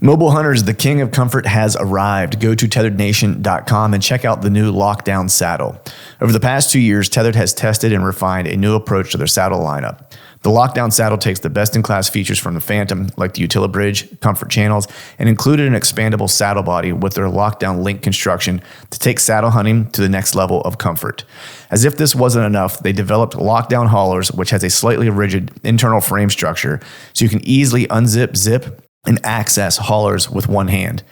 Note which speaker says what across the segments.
Speaker 1: Mobile Hunters, the king of comfort has arrived. Go to tetherednation.com and check out the new Lockdown saddle. Over the past 2 years, Tethered has tested and refined a new approach to their saddle lineup. The Lockdown saddle takes the best-in-class features from the Phantom, like the UtiliBridge, comfort channels, and included an expandable saddle body with their Lockdown link construction to take saddle hunting to the next level of comfort. As if this wasn't enough, they developed Lockdown haulers, which has a slightly rigid internal frame structure, so you can easily unzip, zip, and access haulers with one hand.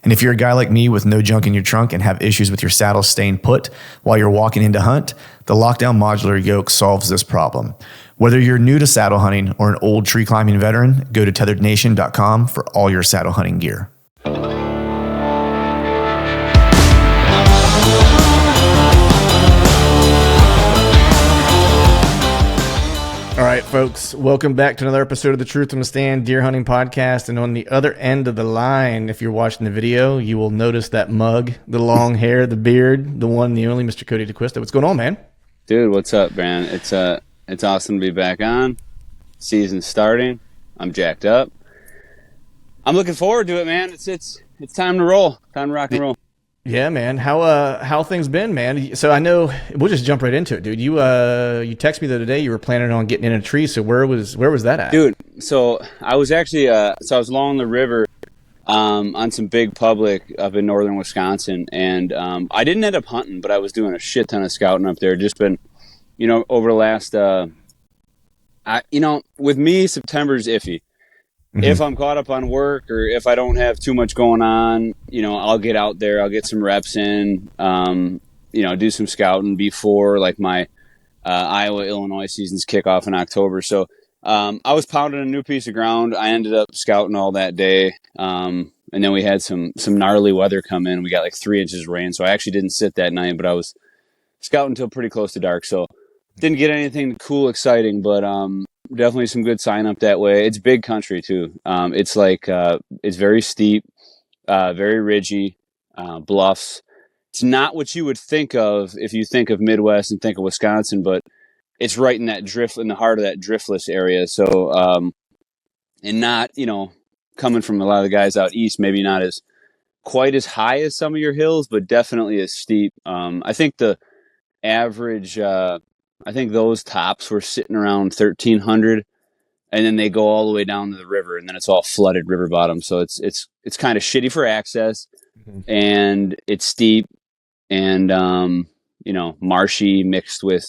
Speaker 1: And if you're a guy like me with no junk in your trunk and have issues with your saddle staying put while you're walking in to hunt, the Lockdown modular yoke solves this problem. Whether you're new to saddle hunting or an old tree climbing veteran, go to tetherednation.com for all your saddle hunting gear. All right, folks, welcome back to another episode of the Truth from the Stand Deer Hunting Podcast. And on the other end of the line, if you're watching the video, you will notice that mug, the long hair, the beard, the one, the only Mr. Cody DeQuista. What's going on, man?
Speaker 2: Dude, what's up, man? It's awesome to be back on. Season's starting. I'm jacked up. I'm looking forward to it, man. It's time to roll. Time to rock and roll.
Speaker 1: Yeah, man. How things been, man? So I know we'll just jump right into it, dude. You texted me the other day. You were planning on getting in a tree. So where was that at,
Speaker 2: dude? So I was actually I was along the river on some big public up in northern Wisconsin, and I didn't end up hunting, but I was doing a shit ton of scouting up there. Just been, over the last with me, September's iffy. Mm-hmm. If I'm caught up on work or if I don't have too much going on, I'll get out there, I'll get some reps in, do some scouting before like my Iowa, Illinois seasons kick off in October. So I was pounding a new piece of ground. I ended up scouting all that day. And then we had some gnarly weather come in. We got like 3 inches of rain. So I actually didn't sit that night, but I was scouting until pretty close to dark. So didn't get anything cool, exciting, but definitely some good sign up that way. It's big country too. It's like it's very steep, very ridgy, bluffs. It's not what you would think of if you think of Midwest and think of Wisconsin, but it's right in that in the heart of that driftless area. So and not coming from a lot of the guys out east, maybe not as quite as high as some of your hills, but definitely as steep. I think the average. I think those tops were sitting around 1,300, and then they go all the way down to the river, and then it's all flooded river bottom. So it's kind of shitty for access, and it's steep, and marshy mixed with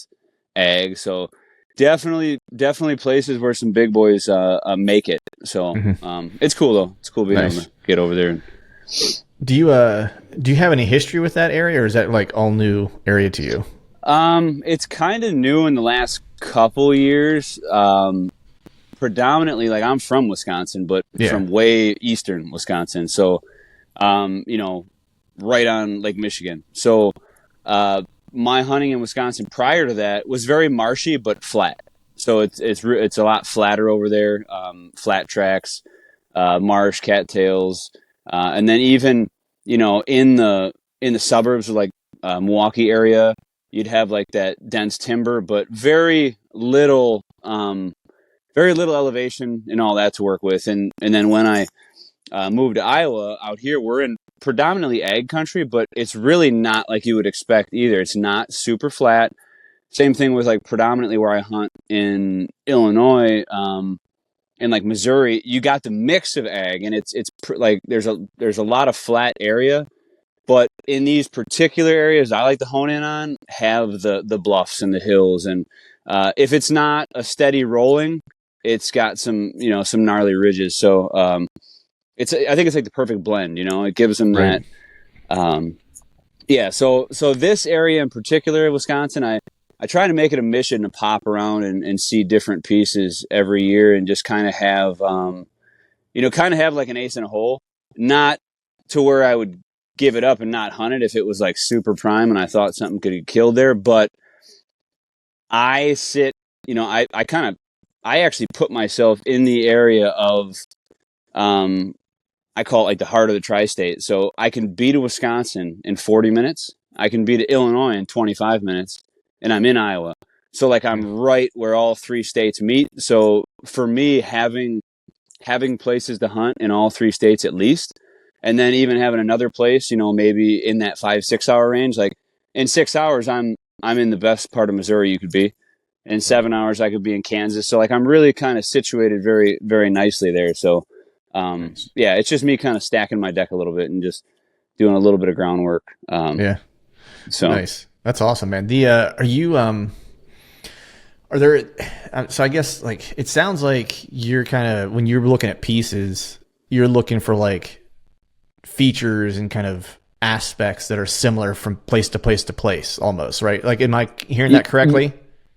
Speaker 2: ag. So definitely places where some big boys make it. So it's cool though. It's cool being able to get over there.
Speaker 1: Do you have any history with that area, or is that like all new area to you?
Speaker 2: It's kind of new in the last couple years. Predominantly, like I'm from Wisconsin, but from way eastern Wisconsin. So, right on Lake Michigan. So, my hunting in Wisconsin prior to that was very marshy but flat. So it's a lot flatter over there. Flat tracks, marsh, cattails, and then even in the suburbs of like Milwaukee area. You'd have like that dense timber, but very little elevation and all that to work with. And then when I moved to Iowa out here, we're in predominantly ag country, but it's really not like you would expect either. It's not super flat. Same thing with like predominantly where I hunt in Illinois, and like Missouri, you got the mix of ag, and it's like there's a lot of flat area. But in these particular areas I like to hone in on, have the bluffs and the hills. And if it's not a steady rolling, it's got some gnarly ridges. So I think it's like the perfect blend, it gives them that. So this area in particular, Wisconsin, I try to make it a mission to pop around and see different pieces every year and just kind of have, like an ace in a hole, not to where I would give it up and not hunt it if it was like super prime and I thought something could get killed there. But I sit, I actually put myself in the area of, I call it like the heart of the tri-state. So I can be to Wisconsin in 40 minutes. I can be to Illinois in 25 minutes, and I'm in Iowa. So like I'm right where all 3 states meet. So for me, having having places to hunt in all 3 states at least, and then even having another place, maybe in that 5-6 hour range. Like in 6 hours, I'm in the best part of Missouri you could be. In 7 hours, I could be in Kansas. So like I'm really kind of situated very, very nicely there. So yeah, it's just me kind of stacking my deck a little bit and just doing a little bit of groundwork.
Speaker 1: Yeah.
Speaker 2: So
Speaker 1: nice. That's awesome, man. Are there, so I guess like, it sounds like you're kind of, when you're looking at pieces, you're looking for like features and kind of aspects that are similar from place to place to place almost, right? Like, am I hearing that correctly?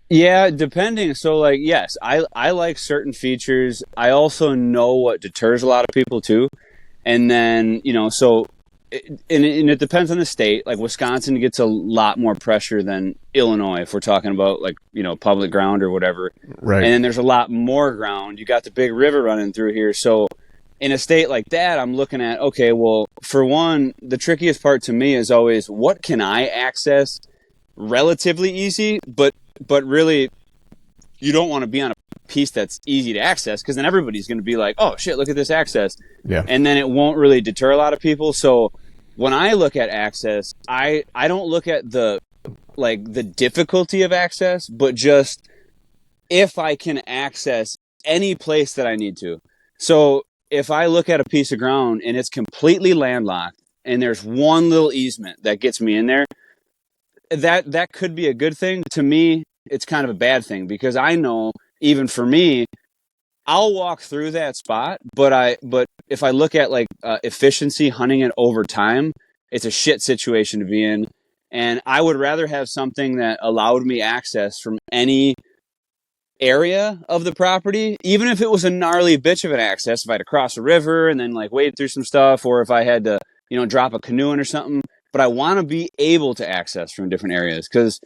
Speaker 2: Yeah, depending. So like, yes, I like certain features. I also know what deters a lot of people too. And then, so it depends on the state. Like Wisconsin gets a lot more pressure than Illinois if we're talking about like, public ground or whatever.
Speaker 1: Right.
Speaker 2: And then there's a lot more ground. You got the big river running through here. So in a state like that, I'm looking at, okay, well, for one, the trickiest part to me is always what can I access relatively easy, but really you don't want to be on a piece that's easy to access because then everybody's going to be like, oh shit, look at this access.
Speaker 1: Yeah.
Speaker 2: And then it won't really deter a lot of people. So when I look at access, I don't look at the difficulty of access, but just if I can access any place that I need to. So if I look at a piece of ground and it's completely landlocked and there's one little easement that gets me in there, that could be a good thing. To me, it's kind of a bad thing because I know even for me, I'll walk through that spot, but if I look at like efficiency hunting it over time, it's a shit situation to be in. And I would rather have something that allowed me access from any area of the property, even if it was a gnarly bitch of an access, if I had to cross a river and then like wade through some stuff, or if I had to, drop a canoe in or something. But I want to be able to access from different areas because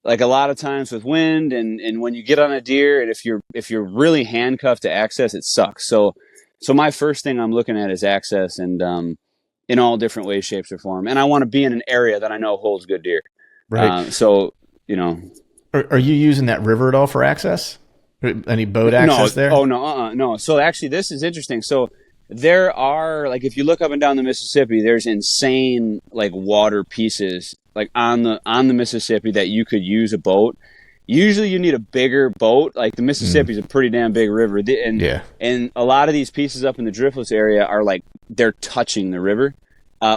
Speaker 2: like a lot of times with wind and when you get on a deer and if you're really handcuffed to access, it sucks. So my first thing I'm looking at is access and in all different ways, shapes, or form. And I want to be in an area that I know holds good deer.
Speaker 1: Right.
Speaker 2: Are
Speaker 1: you using that river at all for access? Any boat access there?
Speaker 2: Oh, no, no. So actually, this is interesting. So there are, like, if you look up and down the Mississippi, there's insane, like, water pieces, like, on the Mississippi that you could use a boat. Usually you need a bigger boat. Like, the Mississippi is a pretty damn big river. And a lot of these pieces up in the driftless area are, like, they're touching the river.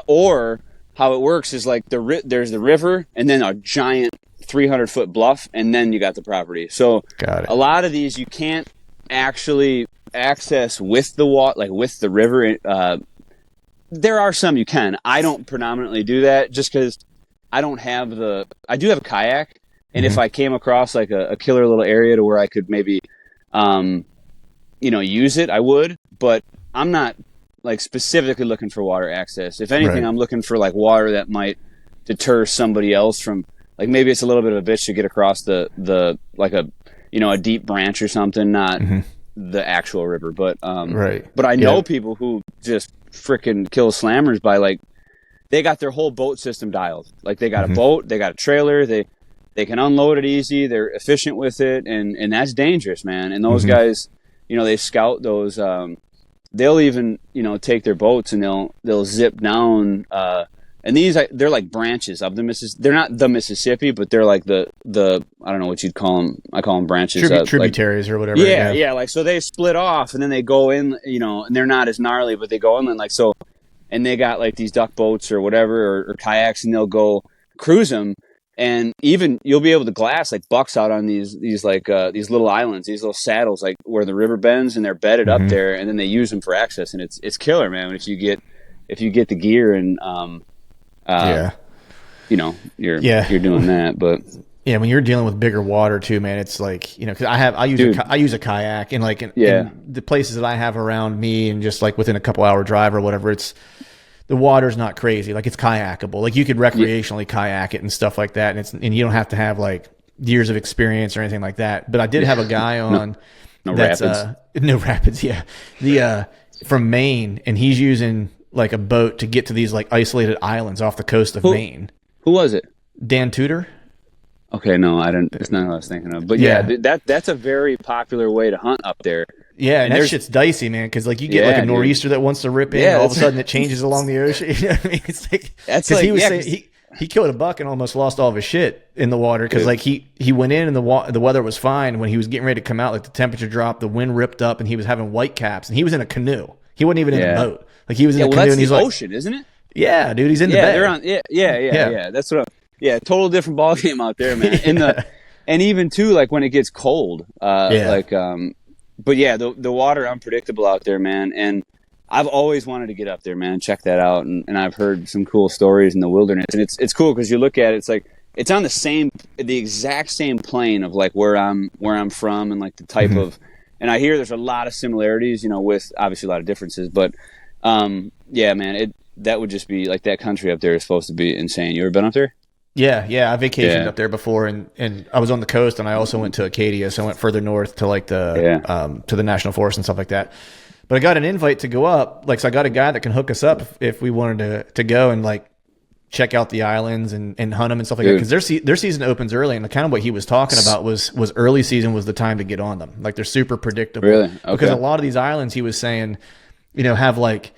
Speaker 2: Or how it works is, like, there's the river and then a giant 300-foot bluff, and then you got the property. So a lot of these you can't actually access with the water, like with the river. There are some you can. I don't predominantly do that just because I don't have I do have a kayak, and if I came across like a killer little area to where I could maybe, use it, I would. But I'm not like specifically looking for water access. If anything, I'm looking for like water that might deter somebody else from. Like maybe it's a little bit of a bitch to get across the like a deep branch or something, not the actual river. But but I know people who just freaking kill slammers by like they got their whole boat system dialed. Like they got a boat, they got a trailer, they can unload it easy, they're efficient with it, and that's dangerous, man. And those guys, they scout those. They'll even take their boats and they'll zip down. And these, they're like branches of the Mississippi. They're not the Mississippi, but they're like the I don't know what you'd call them. I call them branches.
Speaker 1: Tributaries or whatever.
Speaker 2: Yeah. Like, so they split off and then they go in, and they're not as gnarly, but they go inland. Like, so, and they got like these duck boats or whatever, or kayaks, and they'll go cruise them. And even you'll be able to glass like bucks out on these little islands, these little saddles, like where the river bends and they're bedded up there, and then they use them for access. And it's killer, man. If you get the gear and, you're doing that, but
Speaker 1: yeah, when you're dealing with bigger water too, man, it's like, cause I use a kayak and like, in the places that I have around me and just like within a couple hour drive or whatever, the water's not crazy. Like it's kayakable. Like you could recreationally kayak it and stuff like that. And you don't have to have like years of experience or anything like that. But I did have a guy on
Speaker 2: no rapids.
Speaker 1: No rapids. Yeah. From Maine, and he's using like a boat to get to these like isolated islands off the coast of Maine.
Speaker 2: Who was it?
Speaker 1: Dan Tudor.
Speaker 2: Okay, no, I didn't. It's not what I was thinking of. But yeah, that's a very popular way to hunt up there.
Speaker 1: Yeah, and that shit's dicey, man, because like you get like a nor'easter that wants to rip in, and all of a sudden it changes along the ocean. You know what I mean? It's like because he was saying he killed a buck and almost lost all of his shit in the water because like he went in and the weather was fine. When he was getting ready to come out, like the temperature dropped, the wind ripped up, and he was having white caps, and he was in a canoe. He wasn't even in a boat. Like he was in a canoe,
Speaker 2: that's
Speaker 1: and he's like,
Speaker 2: ocean, isn't it?
Speaker 1: Yeah, dude, he's in the bay.
Speaker 2: They're on. Yeah. That's what. Total different ball game out there, man. And even too, like when it gets cold, but yeah, the water unpredictable out there, man. And I've always wanted to get up there, man, check that out. And I've heard some cool stories in the wilderness, and it's cool because you look at it, it's like it's on the exact same plane of like where I'm from and like the type of. And I hear there's a lot of similarities, with obviously a lot of differences, but yeah, man, that would just be like that country up there is supposed to be insane. You ever been up there?
Speaker 1: Yeah, I vacationed up there before, and I was on the coast, and I also went to Acadia, so I went further north to like to the national forest and stuff like that. But I got an invite to go up, like so I got a guy that can hook us up if we wanted to go and like check out the islands and hunt them and stuff like that, because their season opens early, and kind of what he was talking about was early season was the time to get on them. Like they're super predictable,
Speaker 2: really,
Speaker 1: because a lot of these islands he was saying, have like.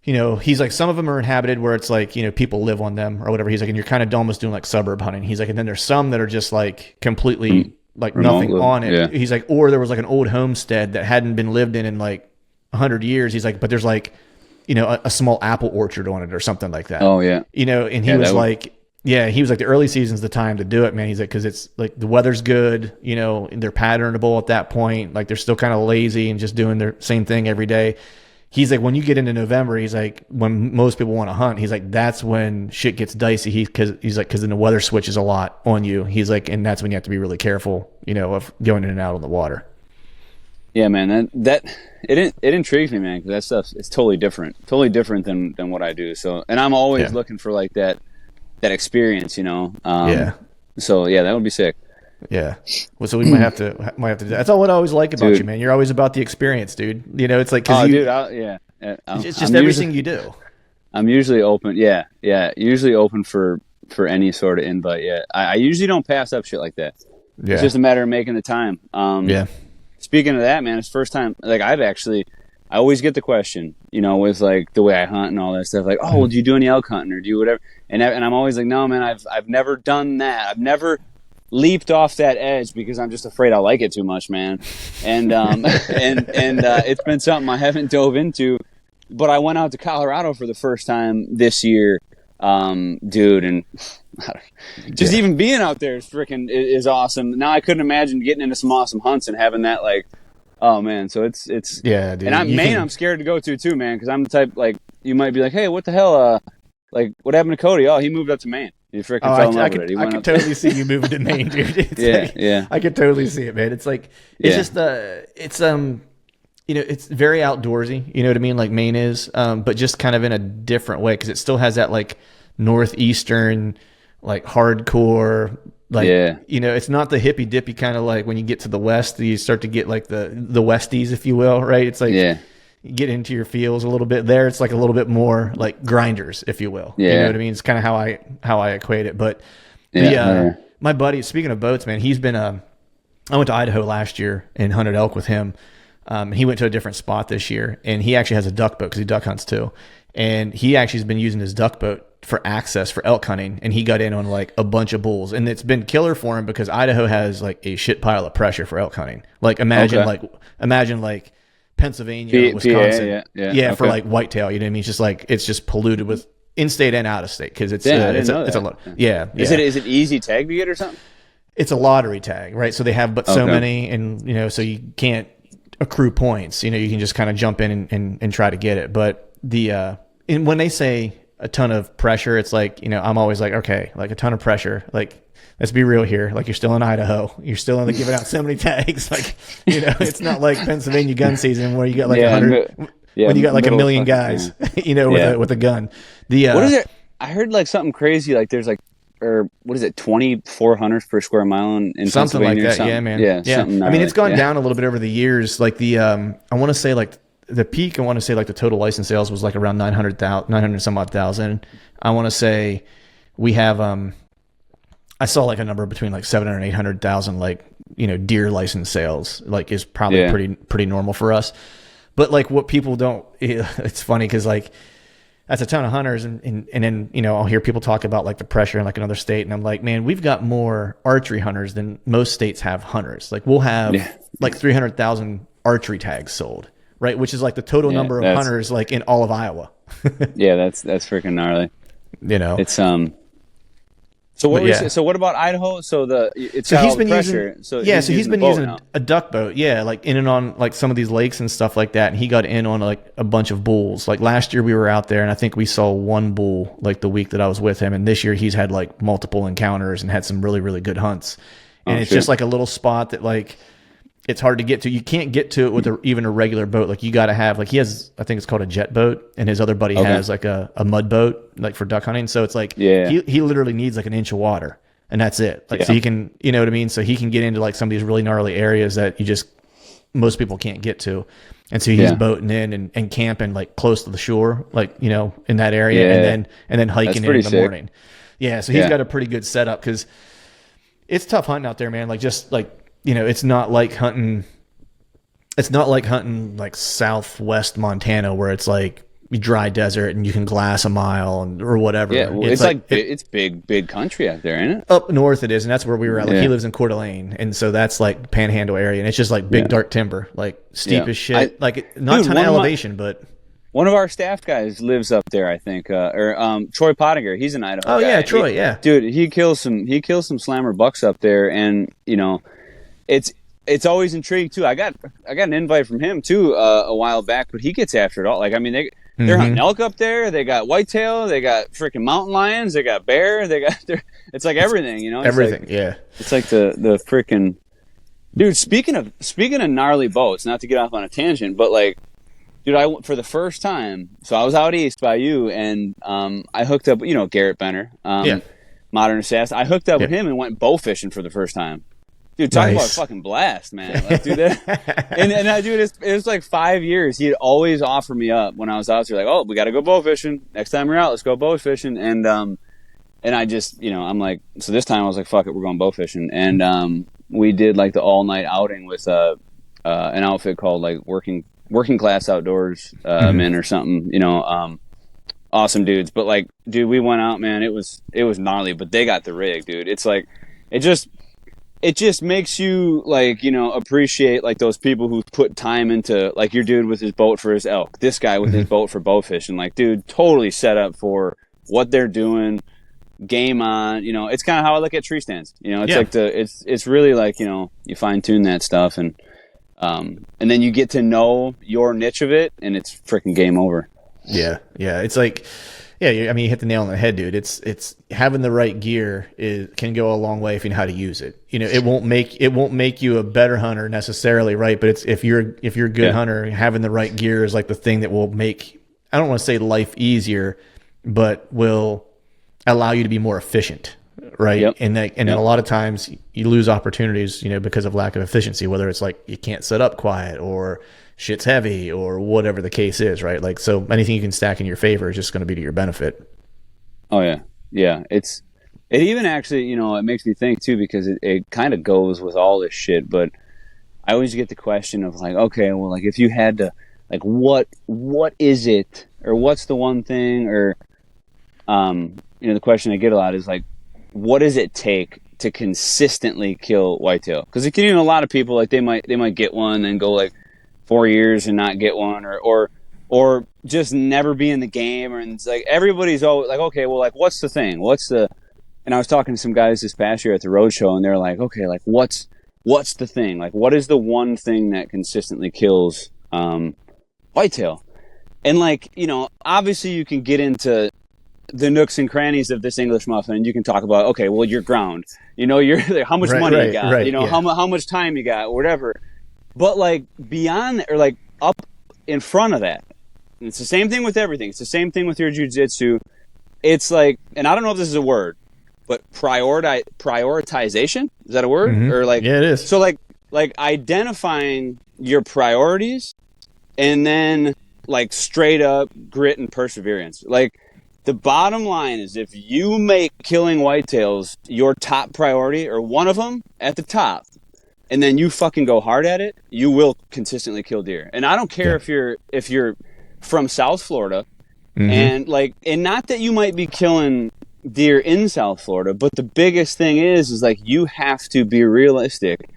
Speaker 1: He's like, some of them are inhabited where it's like, people live on them or whatever. He's like, and you're kind of almost doing like suburb hunting. He's like, and then there's some that are just like completely like nothing on it. Yeah. He's like, or there was like an old homestead that hadn't been lived in like 100 years. He's like, but there's like, a small apple orchard on it or something like that.
Speaker 2: Oh yeah.
Speaker 1: And he was like, he was like, the early season's the time to do it, man. He's like, cause it's like the weather's good, and they're patternable at that point. Like they're still kind of lazy and just doing their same thing every day. He's like, when you get into November, he's like, when most people want to hunt, he's like, that's when shit gets dicey. Because then the weather switches a lot on you. He's like, and that's when you have to be really careful, of going in and out on the water.
Speaker 2: Yeah, man, it intrigues me, man, because that stuff is totally different than what I do. So, and I'm always looking for like that experience, So yeah, that would be sick.
Speaker 1: Yeah. Well, so we might have to do that. That's all what I always like about you, man. You're always about the experience, dude. It's like, it's just everything you do.
Speaker 2: I'm usually open. Yeah. Usually open for any sort of invite. Yeah. I usually don't pass up shit like that. Yeah. It's just a matter of making the time. Speaking of that, man, it's first time, like I always get the question, with like the way I hunt and all that stuff, like, oh, well, do you do any elk hunting or do you whatever? And I'm always like, no, man, I've never done that. I've never leaped off that edge because I'm just afraid I'll like it too much, man. And it's been something I haven't dove into, but I went out to Colorado for the first time this year, dude, and just even being out there is awesome. Now I couldn't imagine getting into some awesome hunts and having that like, oh man. So it's
Speaker 1: yeah, dude.
Speaker 2: And I'm scared to go to too, man, because I'm the type like you might be like, hey, what the hell? Like what happened to Cody? Oh, he moved up to Maine. You freaking fell in love with it. I could
Speaker 1: totally see you moving to Maine, dude. I could totally see it, man. It's like it's it's very outdoorsy. You know what I mean? Like Maine is, but just kind of in a different way because it still has that like northeastern, like hardcore, like it's not the hippy dippy kind of like when you get to the west, you start to get like the Westies, if you will, right? It's like you get into your feels a little bit there. It's like a little bit more like grinders, if you will. You know what I mean? It's kind of how I equate it. But my buddy, speaking of boats, man, he's been I went to Idaho last year and hunted elk with him. He went to a different spot this year, and he actually has a duck boat because he duck hunts too. And he actually has been using his duck boat for access for elk hunting, and he got in on like a bunch of bulls, and it's been killer for him because Idaho has like a shit pile of pressure for elk hunting. Like imagine like Pennsylvania, Wisconsin, for like whitetail. You know what I mean? It's just like it's just polluted with in-state and out-of-state because it's a lot. Yeah.
Speaker 2: Is it easy tag to get or something?
Speaker 1: It's a lottery tag, right? So they have so many, and so you can't accrue points. You can just kind of jump in and try to get it. But and when they say a ton of pressure, it's like I'm always like, okay, like a ton of pressure, like. Let's be real here. Like you're still in Idaho. You're still only giving out so many tags. Like, it's not like Pennsylvania gun season where you got like 100, when you got like a million guys, with a gun.
Speaker 2: What is it? I heard like something crazy. Like there's like, or what is it? 24 hunters per square mile in
Speaker 1: something like that.
Speaker 2: Something.
Speaker 1: Yeah, man.
Speaker 2: Yeah.
Speaker 1: I mean, it's gone down a little bit over the years. Like I want to say like the peak. I want to say like the total license sales was like around 900 some odd thousand. I want to say we have, I saw like a number between like 700 and 800,000, like, deer license sales, like, is probably pretty normal for us. But like what people don't, it's funny because like that's a ton of hunters, and then I'll hear people talk about like the pressure in like another state, and I'm like, man, we've got more archery hunters than most states have hunters. Like we'll have like 300,000 archery tags sold, right? Which is like the total number of hunters like in all of Iowa.
Speaker 2: Yeah, that's freaking gnarly.
Speaker 1: It's
Speaker 2: So what? So what about Idaho? So he's been pressure.
Speaker 1: He's been using a duck boat. Yeah, like in and on like some of these lakes and stuff like that. And he got in on like a bunch of bulls. Like last year we were out there, and I think we saw one bull like the week that I was with him. And this year he's had like multiple encounters and had some really, really good hunts. And it's just like a little spot that like it's hard to get to. You can't get to it with even a regular boat. Like you got to have like, he has, I think it's called a jet boat, and his other buddy has like a mud boat, like for duck hunting. So it's like, he literally needs like an inch of water, and that's it. Like, so he can, you know what I mean? So he can get into like some of these really gnarly areas that most people can't get to. And so he's boating in and camping like close to the shore, like, in that area, and then hiking in the morning. Yeah. So he's got a pretty good setup, because it's tough hunting out there, man. Like just like, it's not like hunting like southwest Montana where it's like dry desert and you can glass a mile or whatever.
Speaker 2: Yeah, well, it's big country out there, isn't it?
Speaker 1: Up north it is, and that's where we were at. Like he lives in Coeur d'Alene, and so that's like Panhandle area, and it's just like big dark timber, like steep as shit. Not a ton of elevation, but
Speaker 2: one of our staff guys lives up there, I think, Troy Pottinger. He's in Idaho.
Speaker 1: Oh yeah, Troy.
Speaker 2: Dude, he kills some slammer bucks up there, and it's always intriguing too. I got an invite from him too a while back, but he gets after it all. Like, I mean, they're hunting elk up there. They got whitetail. They got freaking mountain lions. They got bear. It's like everything, It's
Speaker 1: everything.
Speaker 2: Like, it's like the freaking dude. Speaking of gnarly boats, not to get off on a tangent, but like, dude, I for the first time. So I was out east by you, and I hooked up. Garrett Benner, Modern Assassin. I hooked up with him and went bow fishing for the first time. Dude, talk about a fucking blast, man. Like, dude, it was like 5 years. He'd always offer me up when I was out there, like, oh, we got to go bow fishing. Next time you're out, let's go bow fishing. And I just, I'm like, so this time I was like, fuck it, we're going bow fishing. And we did like the all-night outing with an outfit called like Working Class Outdoors Men or something, awesome dudes. But like, dude, we went out, man. It was gnarly, but they got the rig, dude. It's like, it just makes you like, appreciate like those people who put time into, like your dude with his boat for his elk, this guy with his boat for bow fishing. Like, dude, totally set up for what they're doing, game on. It's kind of how I look at tree stands. It's like it's really like, you fine tune that stuff, and then you get to know your niche of it, and it's freaking game over. Yeah, it's like. Yeah, I mean, you hit the nail on the head, dude. It's having the right gear can go a long way if you know how to use it. It won't make you a better hunter necessarily, right? But if you're a good hunter, having the right gear is like the thing that will make, I don't want to say life easier, but will allow you to be more efficient, right? Yep. And a lot of times you lose opportunities, because of lack of efficiency, whether it's like you can't set up quiet or shit's heavy or whatever the case is, right? Like, so anything you can stack in your favor is just going to be to your benefit. Oh yeah. Yeah. It even actually, it makes me think too, because it kind of goes with all this shit, but I always get the question of like, okay, well, like if you had to, like, what is it, or what's the one thing, or, the question I get a lot is like, what does it take to consistently kill whitetail? Because a lot of people, like they might get one and go like 4 years and not get one, or just never be in the game, or it's like everybody's always like, okay, well, like what's the thing? And I was talking to some guys this past year at the road show, and they're like, okay, like what's the thing? Like, what is the one thing that consistently kills whitetail? And like, obviously you can get into the nooks and crannies of this English muffin, and you can talk about, okay, well, your ground, you're how much money you got, how much time you got, or whatever. But like beyond, or like up in front of that, and it's the same thing with everything. It's the same thing with your jiu-jitsu. It's like, and I don't know if this is a word, but prioritization, is that a word? Or like,
Speaker 1: yeah, it is.
Speaker 2: So like identifying your priorities, and then like straight up grit and perseverance. Like The bottom line is if you make killing whitetails your top priority, or one of them at the top, and then you fucking go hard at it, you will consistently kill deer. And I don't care if you're from South Florida, and not that you might be killing deer in South Florida, but the biggest thing is like you have to be realistic.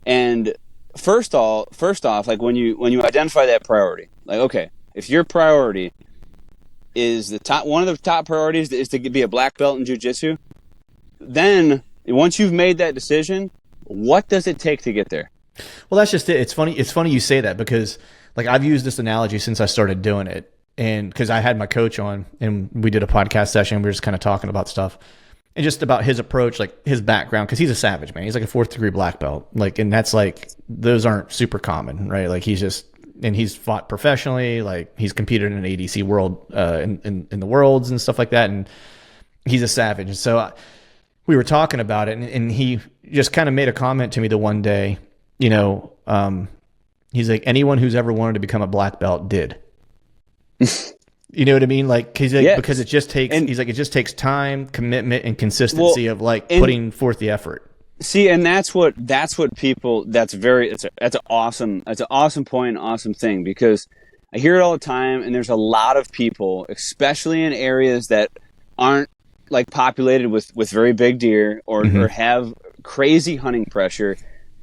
Speaker 2: And first off, like when you identify that priority, like, okay, if your priority is one of the top priorities is to be a black belt in jiu-jitsu, then once you've made that decision, what does it take to get there?
Speaker 1: Well, that's just it. It's funny you say that, because like I've used this analogy since I started doing it, and because I had my coach on and we did a podcast session, we were just kind of talking about stuff and just about his approach, like his background, because he's a savage, man. He's like a 4th degree black belt, like, and that's like, those aren't super common, right? Like he's fought professionally, like he's competed in an ADC world, in the worlds and stuff like that. And he's a savage. And so we were talking about it, and he just kind of made a comment to me the one day, he's like, anyone who's ever wanted to become a black belt did. You know what I mean? Like, he's like, because it just takes, it just takes time, commitment, and consistency of like putting forth the effort.
Speaker 2: See, and that's what people, that's an awesome point, awesome thing, because I hear it all the time, and there's a lot of people, especially in areas that aren't like populated with very big deer or have crazy hunting pressure.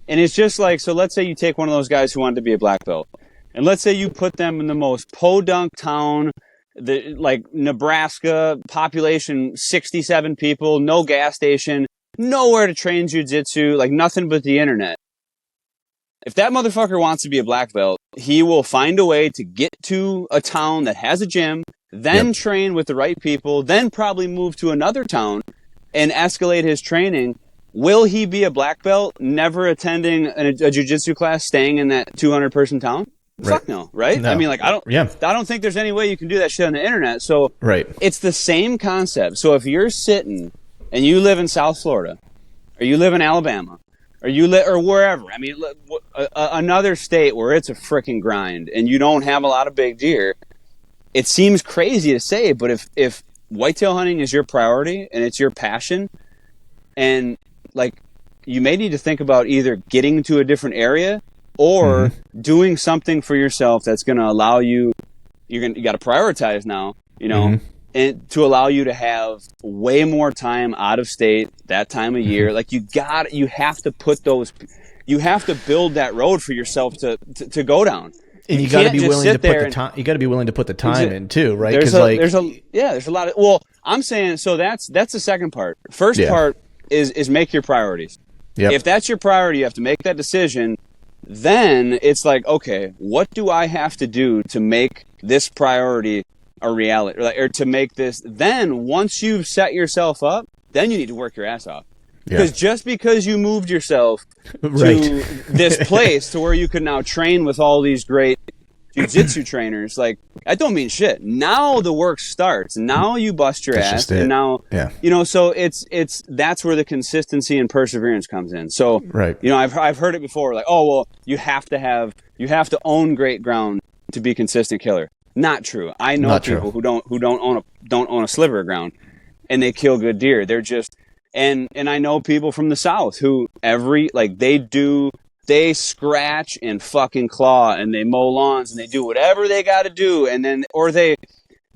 Speaker 2: And it's just like, so let's say you take one of those guys who wanted to be a black belt, and let's say you put them in the most podunk town, like Nebraska, population 67 people, no gas station, nowhere to train jiu-jitsu, like nothing but the internet. If that motherfucker wants to be a black belt, he will find a way to get to a town that has a gym, then train with the right people, then probably move to another town and escalate his training. Will he be a black belt never attending a jiu-jitsu class, staying in that 200-person town? Right. Fuck no, right? No. I mean, like, I don't think there's any way you can do that shit on the internet. So it's the same concept. So if you're sitting and you live in South Florida, or you live in Alabama, or or wherever, I mean, another state where it's a freaking grind, and you don't have a lot of big deer, it seems crazy to say, but if whitetail hunting is your priority and it's your passion, and like, you may need to think about either getting to a different area or doing something for yourself that's going to allow you got to prioritize now, and to allow you to have way more time out of state that time of year. Like, you have to build that road for yourself to go down.
Speaker 1: And you got to be willing to put the time. You got to be willing to put the time in too, right? Because
Speaker 2: there's a lot of. Well, I'm saying, so that's the second part. First part is make your priorities. Yep. If that's your priority, you have to make that decision. Then it's like, okay, what do I have to do to make this priority a reality, or to make this? Then once you've set yourself up, then you need to work your ass off. Because just because you moved yourself to this place to where you can now train with all these great jiu-jitsu trainers, like, that don't mean shit. Now the work starts. Now you bust your ass, and now so it's that's where the consistency and perseverance comes in. So I've heard it before, like, oh well, you have to own great ground to be a consistent killer. Not true. I know people who don't own a sliver of ground, and they kill good deer. They're just and I know people from the South who they scratch and fucking claw, and they mow lawns, and they do whatever they got to do, and then or they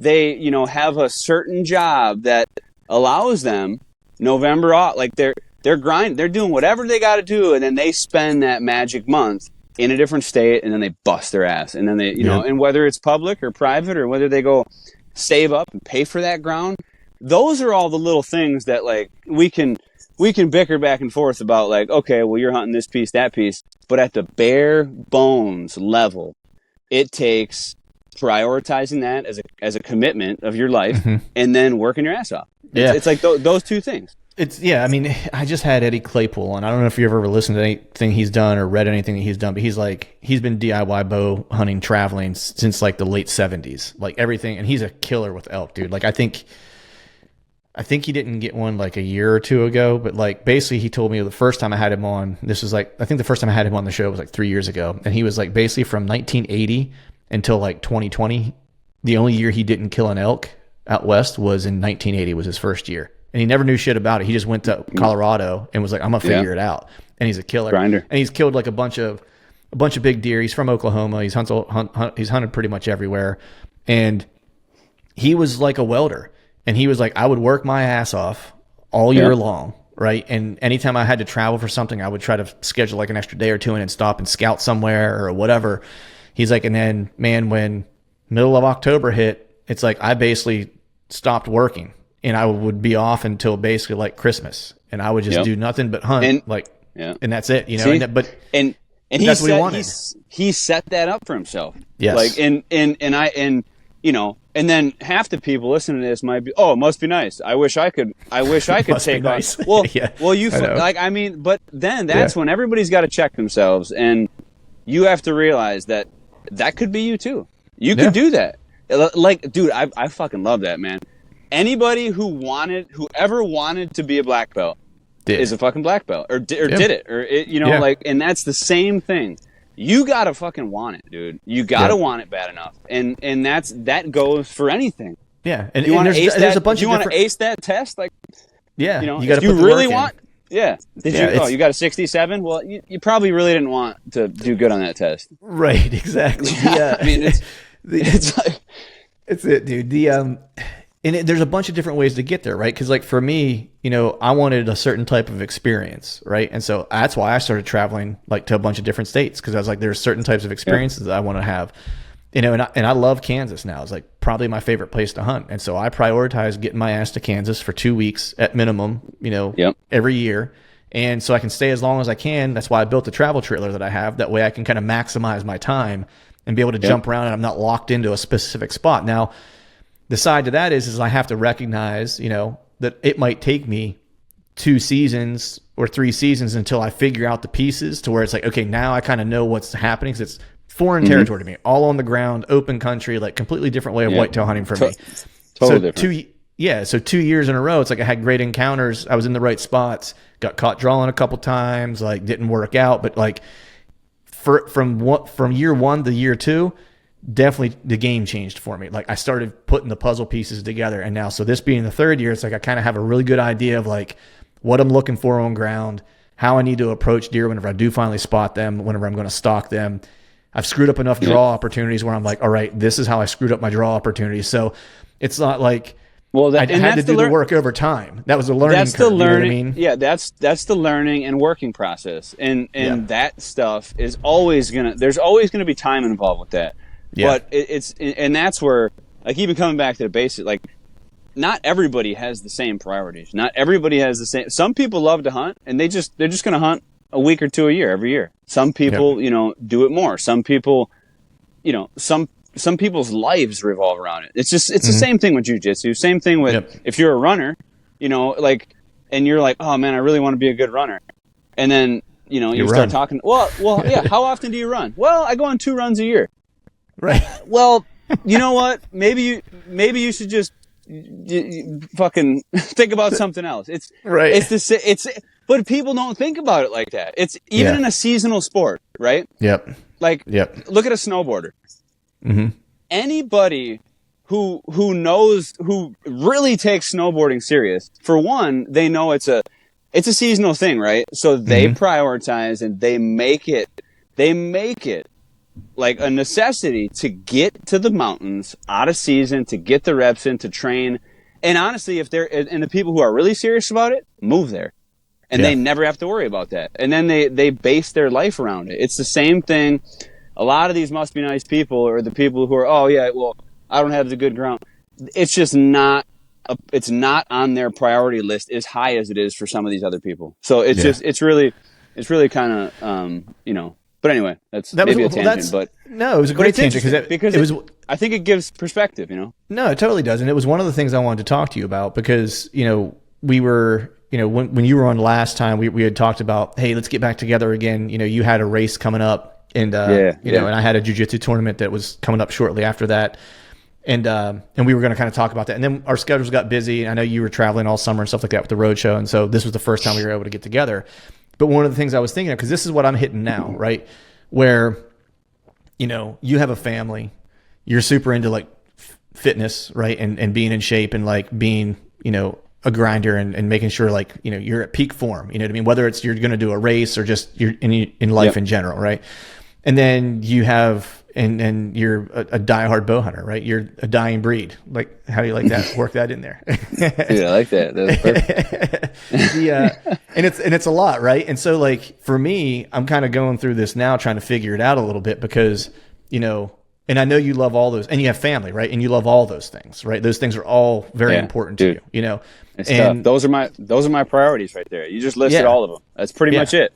Speaker 2: have a certain job that allows them November off, like they're doing whatever they got to do, and then they spend that magic month in a different state, and then they bust their ass, and then they and whether it's public or private, or whether they go save up and pay for that ground, those are all the little things that, like, we can bicker back and forth about, like, okay, well, you're hunting this piece, that piece, but at the bare bones level, it takes prioritizing that as a commitment of your life, and then working your ass off. It's like those two things.
Speaker 1: I mean, I just had Eddie Claypool on. I don't know if you ever listened to anything he's done or read anything that he's done, but he's been DIY bow hunting, traveling since like the late 70s, like everything, and he's a killer with elk, dude. Like, I think he didn't get one like a year or two ago, but like, basically he told me the first time I had him on, this was like, I think the first time I had him on the show was like 3 years ago. And he was like, basically from 1980 until like 2020, the only year he didn't kill an elk out west was in 1980 was his first year. And he never knew shit about it. He just went to Colorado and was like, I'm going to figure it out. And he's a killer.
Speaker 2: Grinder.
Speaker 1: And he's killed like a bunch of big deer. He's from Oklahoma. He's hunted pretty much everywhere. And he was like a welder. And he was like, I would work my ass off all year long, right? And anytime I had to travel for something, I would try to schedule like an extra day or two and stop and scout somewhere or whatever. He's like, and then, man, when middle of October hit, it's like I basically stopped working. And I would be off until basically like Christmas. And I would just do nothing but hunt. And that's it, you know.
Speaker 2: See?
Speaker 1: And that's what he wanted.
Speaker 2: He set that up for himself.
Speaker 1: Yes.
Speaker 2: Like and you know, and then half the people listening to this might be, oh, it must be nice. I wish I could take
Speaker 1: nice.
Speaker 2: on. Well, I mean, but then that's when everybody's got to check themselves, and you have to realize that could be you too. You could do that. Like, dude, I fucking love that, man. Anybody who ever wanted to be a black belt is a fucking black belt, or did it, or it, you know, like, and that's the same thing. You gotta fucking want it, dude. You gotta want it bad enough, and that goes for anything.
Speaker 1: Yeah, and
Speaker 2: you want to ace
Speaker 1: there's a bunch of
Speaker 2: you want to ace that test, like,
Speaker 1: you
Speaker 2: know,
Speaker 1: you gotta
Speaker 2: if
Speaker 1: put
Speaker 2: you really want.
Speaker 1: in.
Speaker 2: Yeah. Did you? Oh, you got a 67? Well, you probably really didn't want to do good on that test.
Speaker 1: Right. Exactly. Yeah.
Speaker 2: I mean, it's like,
Speaker 1: it's it, dude. There's a bunch of different ways to get there, right? Because like for me, you know, I wanted a certain type of experience, right? And so that's why I started traveling like to a bunch of different states, because I was like, there's certain types of experiences that I want to have, you know. And I love Kansas now. It's like probably my favorite place to hunt, and so I prioritize getting my ass to Kansas for 2 weeks at minimum, you know, every year, and so I can stay as long as I can. That's why I built the travel trailer that I have. That way I can kind of maximize my time and be able to jump around, and I'm not locked into a specific spot. Now, the side to that is I have to recognize, you know, that it might take me 2 seasons or 3 seasons until I figure out the pieces to where it's like, okay, now I kind of know what's happening, because it's foreign territory to me, all on the ground, open country, like completely different way of whitetail hunting for me.
Speaker 2: Totally different.
Speaker 1: So 2 years in a row, it's like I had great encounters. I was in the right spots, got caught drawing a couple times, like didn't work out, but like from year 1 to year 2, definitely the game changed for me. Like I started putting the puzzle pieces together, and now, so this being the 3rd year, it's like I kind of have a really good idea of like what I'm looking for on ground, how I need to approach deer whenever I do finally spot them, whenever I'm going to stalk them. I've screwed up enough draw opportunities where I'm like, all right, this is how I screwed up my draw opportunities. So it's not like, well, I had to do the work over time. That was a learning curve.
Speaker 2: The learning.
Speaker 1: You know what I mean?
Speaker 2: Yeah, that's the learning and working process, and that stuff is always there's always gonna be time involved with that. Yeah. But and that's where, like, even coming back to the basics, like, not everybody has the same priorities. Not everybody has the same. Some people love to hunt, and they're just going to hunt a week or 2 a year, every year. Some people, you know, do it more. Some people, you know, some people's lives revolve around it. It's the same thing with jiu-jitsu. Same thing with if you're a runner, you know, like, and you're like, oh man, I really want to be a good runner, and then you know you start talking. Well, yeah. How often do you run? Well, I go on 2 runs a year.
Speaker 1: Right.
Speaker 2: Well, you know what? Maybe you should just fucking think about something else. It's right. But people don't think about it like that. It's even in a seasonal sport, right? Yep. Like, look at a snowboarder. Mm-hmm. Anybody who really takes snowboarding serious, for one, they know it's a seasonal thing, right? So they prioritize and they make it like a necessity to get to the mountains out of season, to get the reps in, to train. And honestly, and the people who are really serious about it, move there. And they never have to worry about that. And then they base their life around it. It's the same thing. A lot of these must be nice people, or the people who are, oh yeah, well, I don't have the good ground. It's just not, it's not on their priority list as high as it is for some of these other people. So it's really kind of, you know, but anyway, that maybe was, a tangent, but
Speaker 1: no, it was a great tangent because it was.
Speaker 2: I think it gives perspective, you know.
Speaker 1: No, it totally does, and it was one of the things I wanted to talk to you about, because you know we were, you know, when you were on last time, we had talked about, hey, let's get back together again. You know, you had a race coming up, and you know, and I had a jiu-jitsu tournament that was coming up shortly after that, and we were going to kind of talk about that, and then our schedules got busy. I know you were traveling all summer and stuff like that with the road show, and so this was the first time we were able to get together. But one of the things I was thinking of, because this is what I'm hitting now, right? Where, you know, you have a family, you're super into like fitness, right? And being in shape and like being, a grinder and making sure like, you're at peak form, you know what I mean? Whether it's you're going to do a race or just you're in life in general, right? And then you have, and you're a diehard bow hunter, right? You're a dying breed. Like, how do you like that? Work that in there.
Speaker 2: Dude, I like that. That's perfect.
Speaker 1: And it's a lot, right? And so like for me, I'm kind of going through this now, trying to figure it out a little bit because, and I know you love all those, and you have family, right? And you love all those things, right? Those things are all very important to you,
Speaker 2: It's tough. Those are my priorities right there. You just listed all of them. That's pretty much it.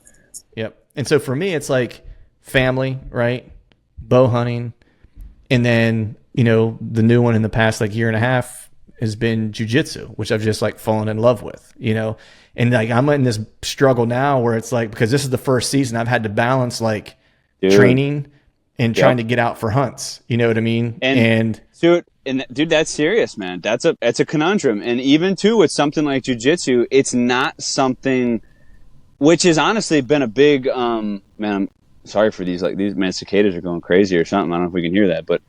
Speaker 1: Yep. And so for me, it's like family, right? Bow hunting. And then, the new one in the past like year and a half has been jujitsu, which I've just like fallen in love with, and like I'm in this struggle now where it's like, because this is the first season I've had to balance like training and trying to get out for hunts. You know what I mean?
Speaker 2: And dude, that's serious, man. That's a conundrum. And even too with something like jiu-jitsu, it's not something which has honestly been a big man, I'm sorry for these cicadas are going crazy or something. I don't know if we can hear that, but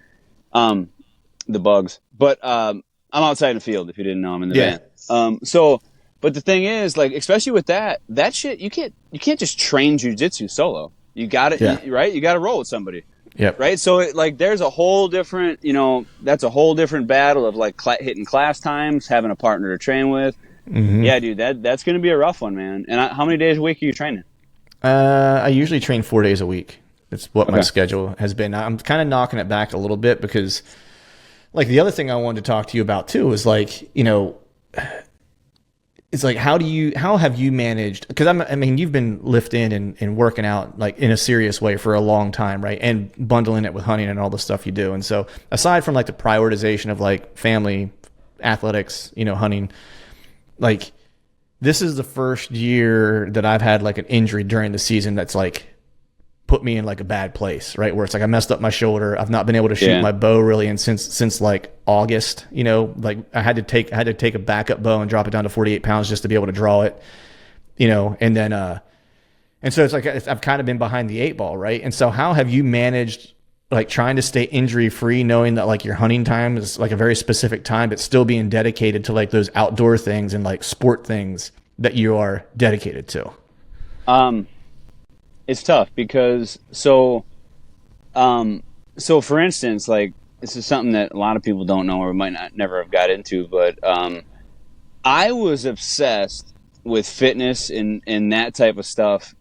Speaker 2: the bugs. But I'm outside in the field if you didn't know. I'm in the van. But the thing is, like, especially with that shit, you can't just train jiu-jitsu solo. You got it, right? You got to roll with somebody.
Speaker 1: Yep.
Speaker 2: Right. So there's a whole different, that's a whole different battle of like hitting class times, having a partner to train with. Mm-hmm. Yeah, dude, that's going to be a rough one, man. And how many days a week are you training?
Speaker 1: I usually train 4 days a week. That's what my schedule has been. I'm kind of knocking it back a little bit because like the other thing I wanted to talk to you about too is like, it's like, how have you managed, because you've been lifting and working out like in a serious way for a long time, right? And bundling it with hunting and all the stuff you do. And so aside from like the prioritization of like family, athletics, hunting, like this is the first year that I've had like an injury during the season that's like put me in like a bad place, right? Where it's like I messed up my shoulder. I've not been able to shoot my bow really, and since like August, like I had to take a backup bow and drop it down to 48 pounds just to be able to draw it, and then and so it's like I've kind of been behind the 8 ball, right? And so how have you managed like trying to stay injury free, knowing that like your hunting time is like a very specific time, but still being dedicated to like those outdoor things and like sport things that you are dedicated to?
Speaker 2: It's tough because so for instance, like this is something that a lot of people don't know or might not never have got into, but I was obsessed with fitness and that type of stuff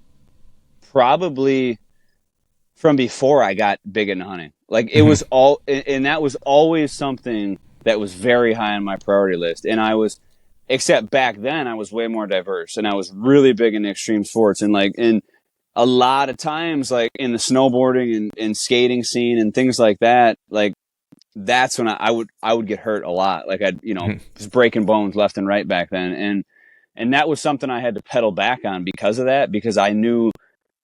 Speaker 2: probably from before I got big into hunting. Like it was all, and that was always something that was very high on my priority list. And except back then I was way more diverse and I was really big in extreme sports and a lot of times, like in the snowboarding and skating scene and things like that, like that's when I would get hurt a lot. Like I'd, just breaking bones left and right back then. And that was something I had to pedal back on because of that, because I knew,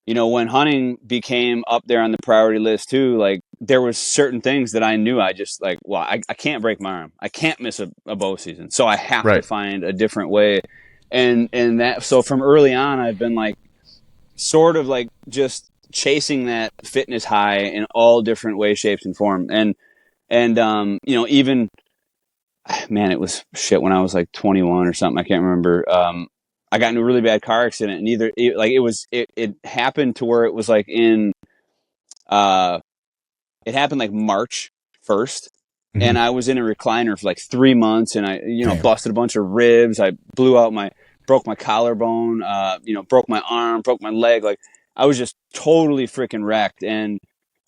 Speaker 2: when hunting became up there on the priority list too, like there was certain things that I knew I just like, well, I can't break my arm. I can't miss a bow season. So I have to find a different way. And so from early on, I've been like, sort of like just chasing that fitness high in all different ways, shapes, and form. And even, man, it was shit when I was like 21 or something. I can't remember. I got into a really bad car accident, and it happened to where it was like it happened like March 1st. And I was in a recliner for like 3 months, and I, busted a bunch of ribs. I broke my collarbone, broke my arm, broke my leg. Like I was just totally freaking wrecked. And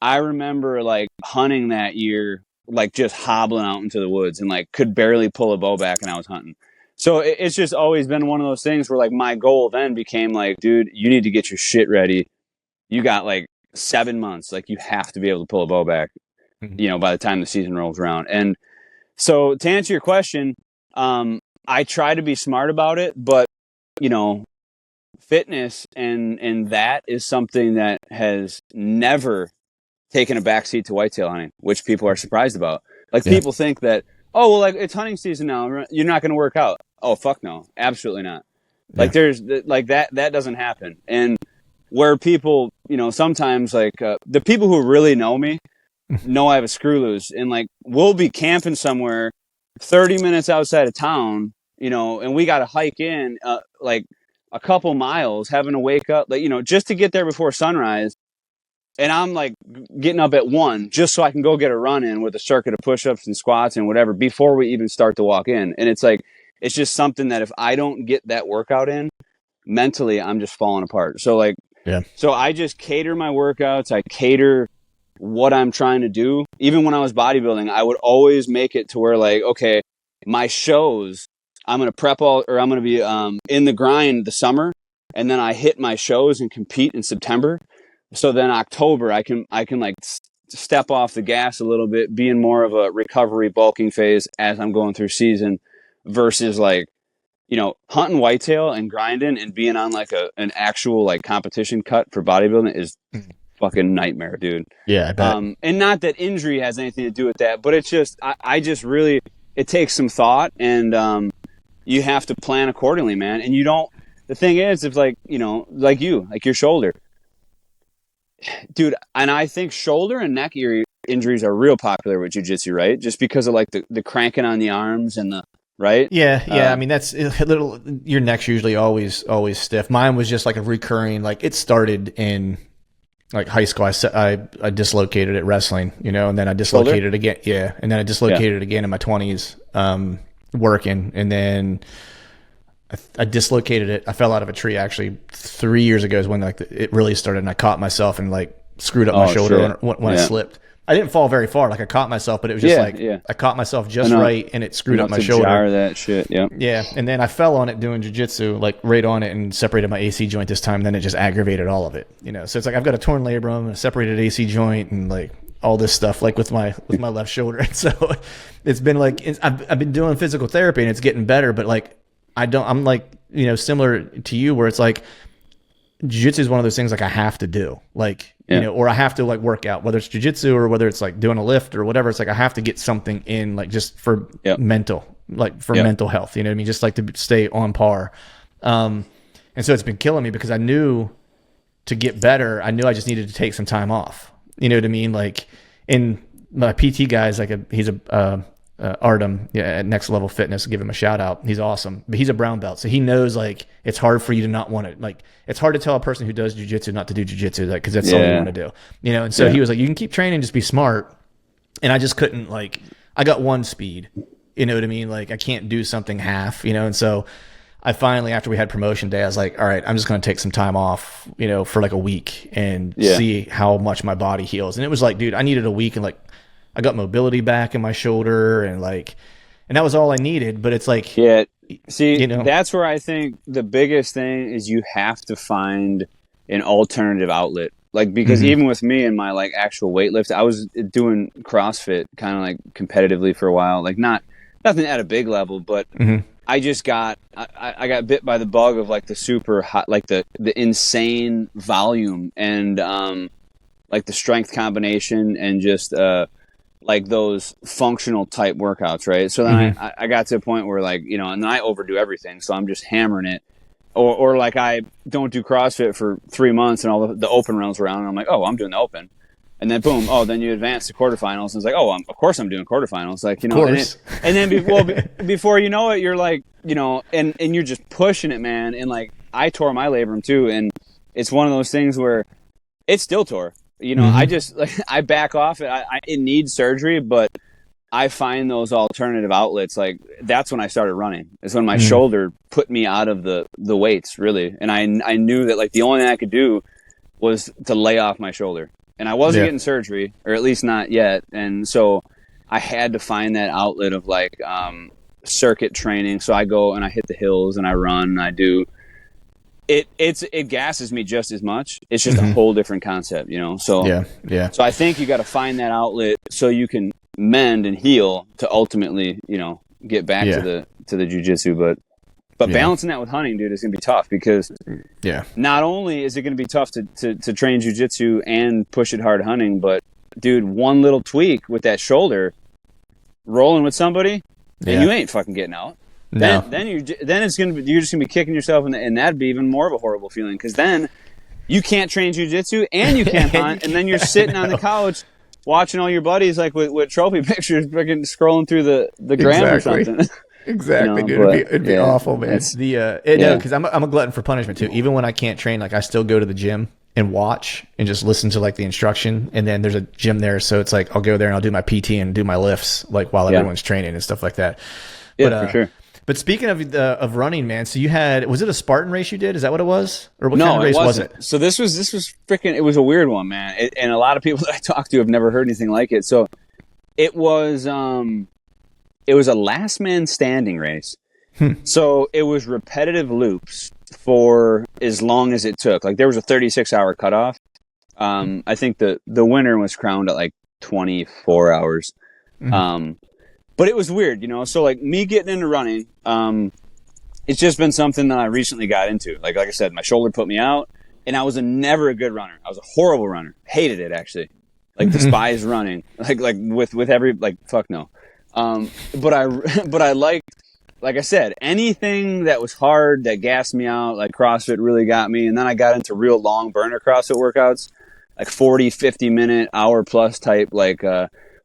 Speaker 2: I remember like hunting that year, like just hobbling out into the woods and like could barely pull a bow back, and I was hunting. So it's just always been one of those things where like my goal then became like, dude, you need to get your shit ready. You got like 7 months. Like you have to be able to pull a bow back, by the time the season rolls around. And so to answer your question, I try to be smart about it, but fitness and that is something that has never taken a backseat to whitetail hunting, which people are surprised about. Like people think that, oh, well, like it's hunting season now, you're not going to work out. Oh, fuck no, absolutely not. Like there's like that doesn't happen. And where people, sometimes like the people who really know me, know I have a screw loose, and like we'll be camping somewhere 30 minutes outside of town, and we got to hike in like a couple miles, having to wake up, like, just to get there before sunrise. And I'm like getting up at 1 just so I can go get a run in with a circuit of push-ups and squats and whatever before we even start to walk in. And it's like, it's just something that if I don't get that workout in, mentally, I'm just falling apart. So like, so I just cater my workouts. I cater what I'm trying to do. Even when I was bodybuilding, I would always make it to where like, okay, my shows, I'm going to prep I'm going to be in the grind the summer. And then I hit my shows and compete in September. So then October, I can like step off the gas a little bit, be in more of a recovery bulking phase as I'm going through season, versus like, hunting whitetail and grinding and being on like an actual like competition cut for bodybuilding is fucking nightmare, dude.
Speaker 1: Yeah, I bet.
Speaker 2: And not that injury has anything to do with that, but it's just, I just really, it takes some thought, and you have to plan accordingly, man. And the thing is, if like, like your shoulder, dude, and I think shoulder and neck injuries are real popular with jiu-jitsu, right? Just because of like the cranking on the arms and the, right?
Speaker 1: Yeah. I mean, that's a little, your neck's usually always stiff. Mine was just like a recurring, like it started in like high school. I dislocated it wrestling, and then I dislocated it again. Yeah. And then I dislocated it again in my 20s, working. And then I dislocated it. I fell out of a tree actually 3 years ago is when like it really started, and I caught myself and like screwed up my shoulder when I slipped. I didn't fall very far. Like I caught myself, but it was just I caught myself just right, and it screwed up my shoulder.
Speaker 2: Jar that shit. Yeah.
Speaker 1: Yeah. And then I fell on it doing jiu-jitsu, like right on it, and separated my AC joint this time. And then it just aggravated all of it, So it's like I've got a torn labrum, a separated AC joint, and like all this stuff, like with my left shoulder. And so it's been like I've been doing physical therapy, and it's getting better, but like I'm like, similar to you, where it's like jiu-jitsu is one of those things like I have to do, like, or I have to like work out, whether it's jiu-jitsu or whether it's like doing a lift or whatever. It's like I have to get something in, like just for mental health, you know what I mean? Just like to stay on par. And so it's been killing me because I knew to get better, I knew I just needed to take some time off. You know what I mean? Like in my PT guy is like he's a Artem, at Next Level Fitness, give him a shout out. He's awesome, but he's a brown belt, so he knows like it's hard for you to not want to, like it's hard to tell a person who does jiu-jitsu not to do jiu-jitsu, like because that's all you want to do, And so he was like, you can keep training, just be smart. And I just couldn't, like I got one speed, you know what I mean? Like I can't do something half, And so I finally, after we had promotion day, I was like, all right, I'm just going to take some time off, for like a week and see how much my body heals. And it was like, dude, I needed a week, and like I got mobility back in my shoulder, and that was all I needed. But it's like,
Speaker 2: that's where I think the biggest thing is you have to find an alternative outlet. Like, because even with me and my like actual weightlifting, I was doing CrossFit kind of like competitively for a while, like nothing at a big level, but I just got bit by the bug of like the super hot, like the insane volume and like the strength combination and just like those functional type workouts, right? So then I got to a point where like, and then I overdo everything. So I'm just hammering it. Or like I don't do CrossFit for 3 months and all the open rounds around. And I'm like, oh, I'm doing the open. And then boom, then you advance to quarterfinals. And it's like, oh, of course I'm doing quarterfinals. Like, and then before you know it, you're like, and you're just pushing it, man. And like, I tore my labrum too. And it's one of those things where it's still tore. I just like I back off it. It needs surgery, but I find those alternative outlets. Like that's when I started running. It's when my shoulder put me out of the weights, really. And I knew that like the only thing I could do was to lay off my shoulder, and I wasn't getting surgery, or at least not yet. And so I had to find that outlet of like circuit training. So I go and I hit the hills and I run and I do. It gasses me just as much. It's just a whole different concept, So So I think you got to find that outlet so you can mend and heal to ultimately, get back to the jiu-jitsu. But balancing that with hunting, dude, is gonna be tough because not only is it gonna be tough to train jiu-jitsu and push it hard hunting, but dude, one little tweak with that shoulder, rolling with somebody, and you ain't fucking getting out.
Speaker 1: No.
Speaker 2: Then you're just gonna be kicking yourself, and that'd be even more of a horrible feeling because then you can't train jiu-jitsu and you can't hunt, and then you're sitting on the couch watching all your buddies like with trophy pictures, freaking scrolling through the gram or something.
Speaker 1: Exactly,
Speaker 2: You know,
Speaker 1: dude. It'd be awful, man. Because I'm a glutton for punishment too. Even when I can't train, like I still go to the gym and watch and just listen to like the instruction. And then there's a gym there, so it's like I'll go there and I'll do my PT and do my lifts like while everyone's training and stuff like that.
Speaker 2: Yeah, for sure.
Speaker 1: But speaking of running, man, so you was it a Spartan race you did? Is that what it was? Or what kind of race was it?
Speaker 2: So this was freaking, it was a weird one, man. And a lot of people that I talked to have never heard anything like it. So it was a last man standing race. So it was repetitive loops for as long as it took. Like there was a 36-hour cutoff. I think the winner was crowned at like 24 hours. But it was weird, you know. So like me getting into running, it's just been something that I recently got into. Like I said, my shoulder put me out, and I was never a good runner. I was a horrible runner. Hated it actually. Like despised running. Like with every fuck no. But I liked, like I said, anything that was hard that gassed me out. Like CrossFit really got me, and then I got into real long burner CrossFit workouts, like 40, 50 minute, hour plus type like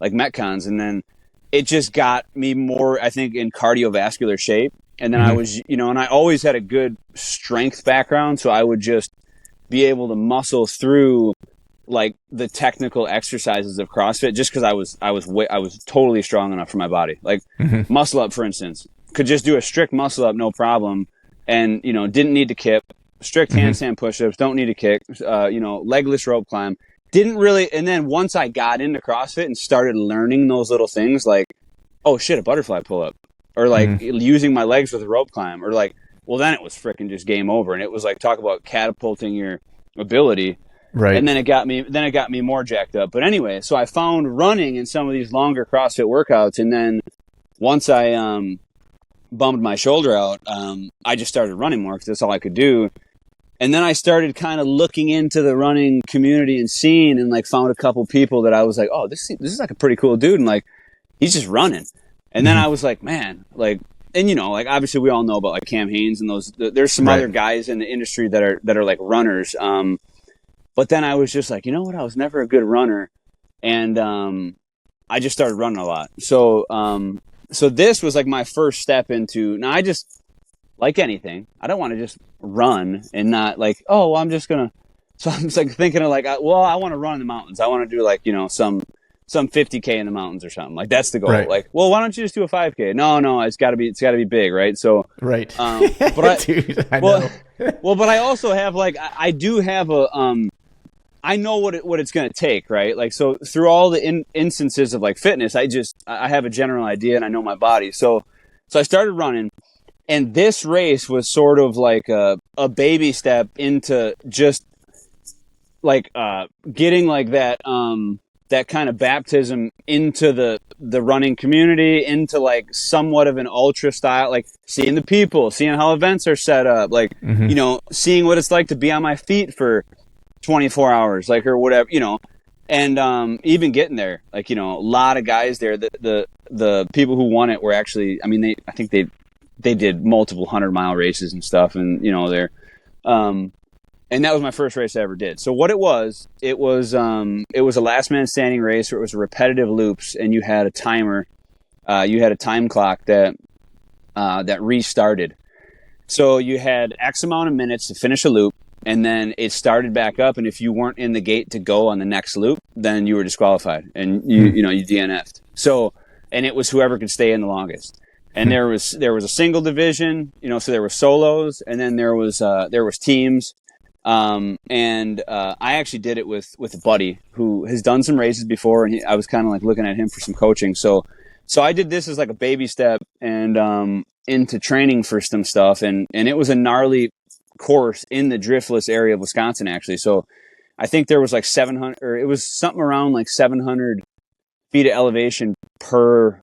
Speaker 2: Metcons, and then it just got me more, I think, in cardiovascular shape. And then I was, you know, and I always had a good strength background, so I would just be able to muscle through like the technical exercises of CrossFit just because I was totally strong enough for my body. Like muscle up, for instance, could just do a strict muscle up, no problem. And, you know, didn't need to kip, strict handstand push-ups, don't need to kick, you know, legless rope climb. Didn't really, and then once I got into CrossFit and started learning those little things like, oh shit, a butterfly pull-up, or like using my legs with a rope climb, or like, well then it was freaking just game over. And it was like, talk about catapulting your ability. Right. And then it got me more jacked up. But anyway, so I found running in some of these longer CrossFit workouts. And then once I bummed my shoulder out, I just started running more because that's all I could do. And then I started kind of looking into the running community and scene, and like found a couple people that I was like, oh, this is like a pretty cool dude. And like, he's just running. And then I was like, man, like, and you know, like obviously we all know about like Cam Hanes and there's some other guys in the industry that are like runners. But then I was just like, you know what? I was never a good runner. And I just started running a lot. So this was like my first step into, now I just, like anything, I don't want to just run and not like, oh, well, I'm just going to, so I'm just like thinking of like, well, I want to run in the mountains. I want to do like, you know, some 50K in the mountains or something. Like that's the goal. Right. Like, well, why don't you just do a 5K? No, it's gotta be big. Right. So,
Speaker 1: right.
Speaker 2: But
Speaker 1: Dude, I know.
Speaker 2: Well, but I also have like, I do have I know what it's going to take. Right. Like, so through all the instances of like fitness, I have a general idea and I know my body. So I started running. And this race was sort of like a baby step into just like getting like that kind of baptism into the running community, into like somewhat of an ultra style, like seeing the people, seeing how events are set up, like you know, seeing what it's like to be on my feet for 24 hours, like, or whatever, you know. And even getting there, like, you know, a lot of guys there, the people who won it were actually, I mean, I think they did multiple 100-mile races and stuff, and you know, they're and that was my first race I ever did. So what it was a last man standing race where it was repetitive loops, and you had a timer, you had a time clock that restarted. So you had X amount of minutes to finish a loop, and then it started back up, and if you weren't in the gate to go on the next loop, then you were disqualified, and you DNF'd. So, and it was whoever could stay in the longest. And there was a single division, you know, so there were solos, and then there was teams. And I actually did it with a buddy who has done some races before, and I was kind of like looking at him for some coaching. So I did this as like a baby step and into training for some stuff, and it was a gnarly course in the driftless area of Wisconsin, actually. So I think there was like 700, or it was something around like 700 feet of elevation per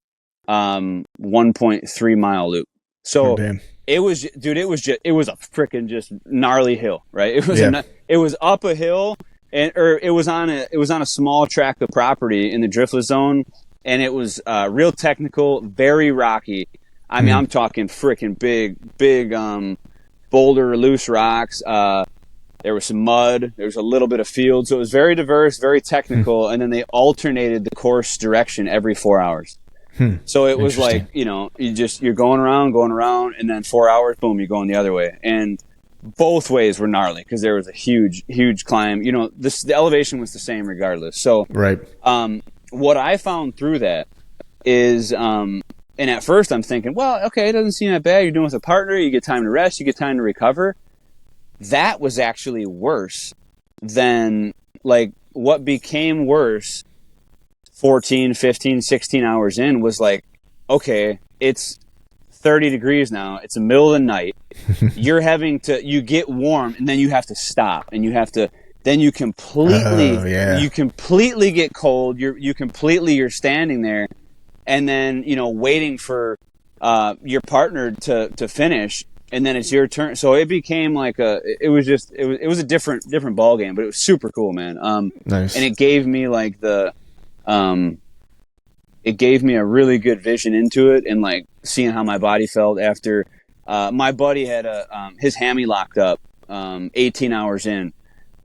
Speaker 2: 1.3 mile loop. So it was a freaking just gnarly hill, right? It was up a hill, or it was on a small tract of property in the driftless zone, and it was real technical, very rocky. I mean, I'm talking freaking big boulder, loose rocks. There was some mud. There was a little bit of field. So it was very diverse, very technical. And then they alternated the course direction every 4 hours. So it was like, you're going around, and then 4 hours, boom, you're going the other way. And both ways were gnarly because there was a huge, huge climb. The elevation was the same regardless. So,
Speaker 1: right.
Speaker 2: What I found through that is, and at first I'm thinking, well, okay, it doesn't seem that bad. You're doing it with a partner. You get time to rest. You get time to recover. That was actually worse than, like, what became worse 14, 15, 16 hours in was like, okay, it's 30 degrees now. It's the middle of the night. You get warm, and then you have to stop, and then you completely get cold. You're standing there, and then, waiting for your partner to finish, and then it's your turn. So it became like it was a different ball game, but it was super cool, man.
Speaker 1: Nice.
Speaker 2: And it gave me like it gave me a really good vision into it, and like seeing how my body felt after my buddy had his hammy locked up 18 hours in,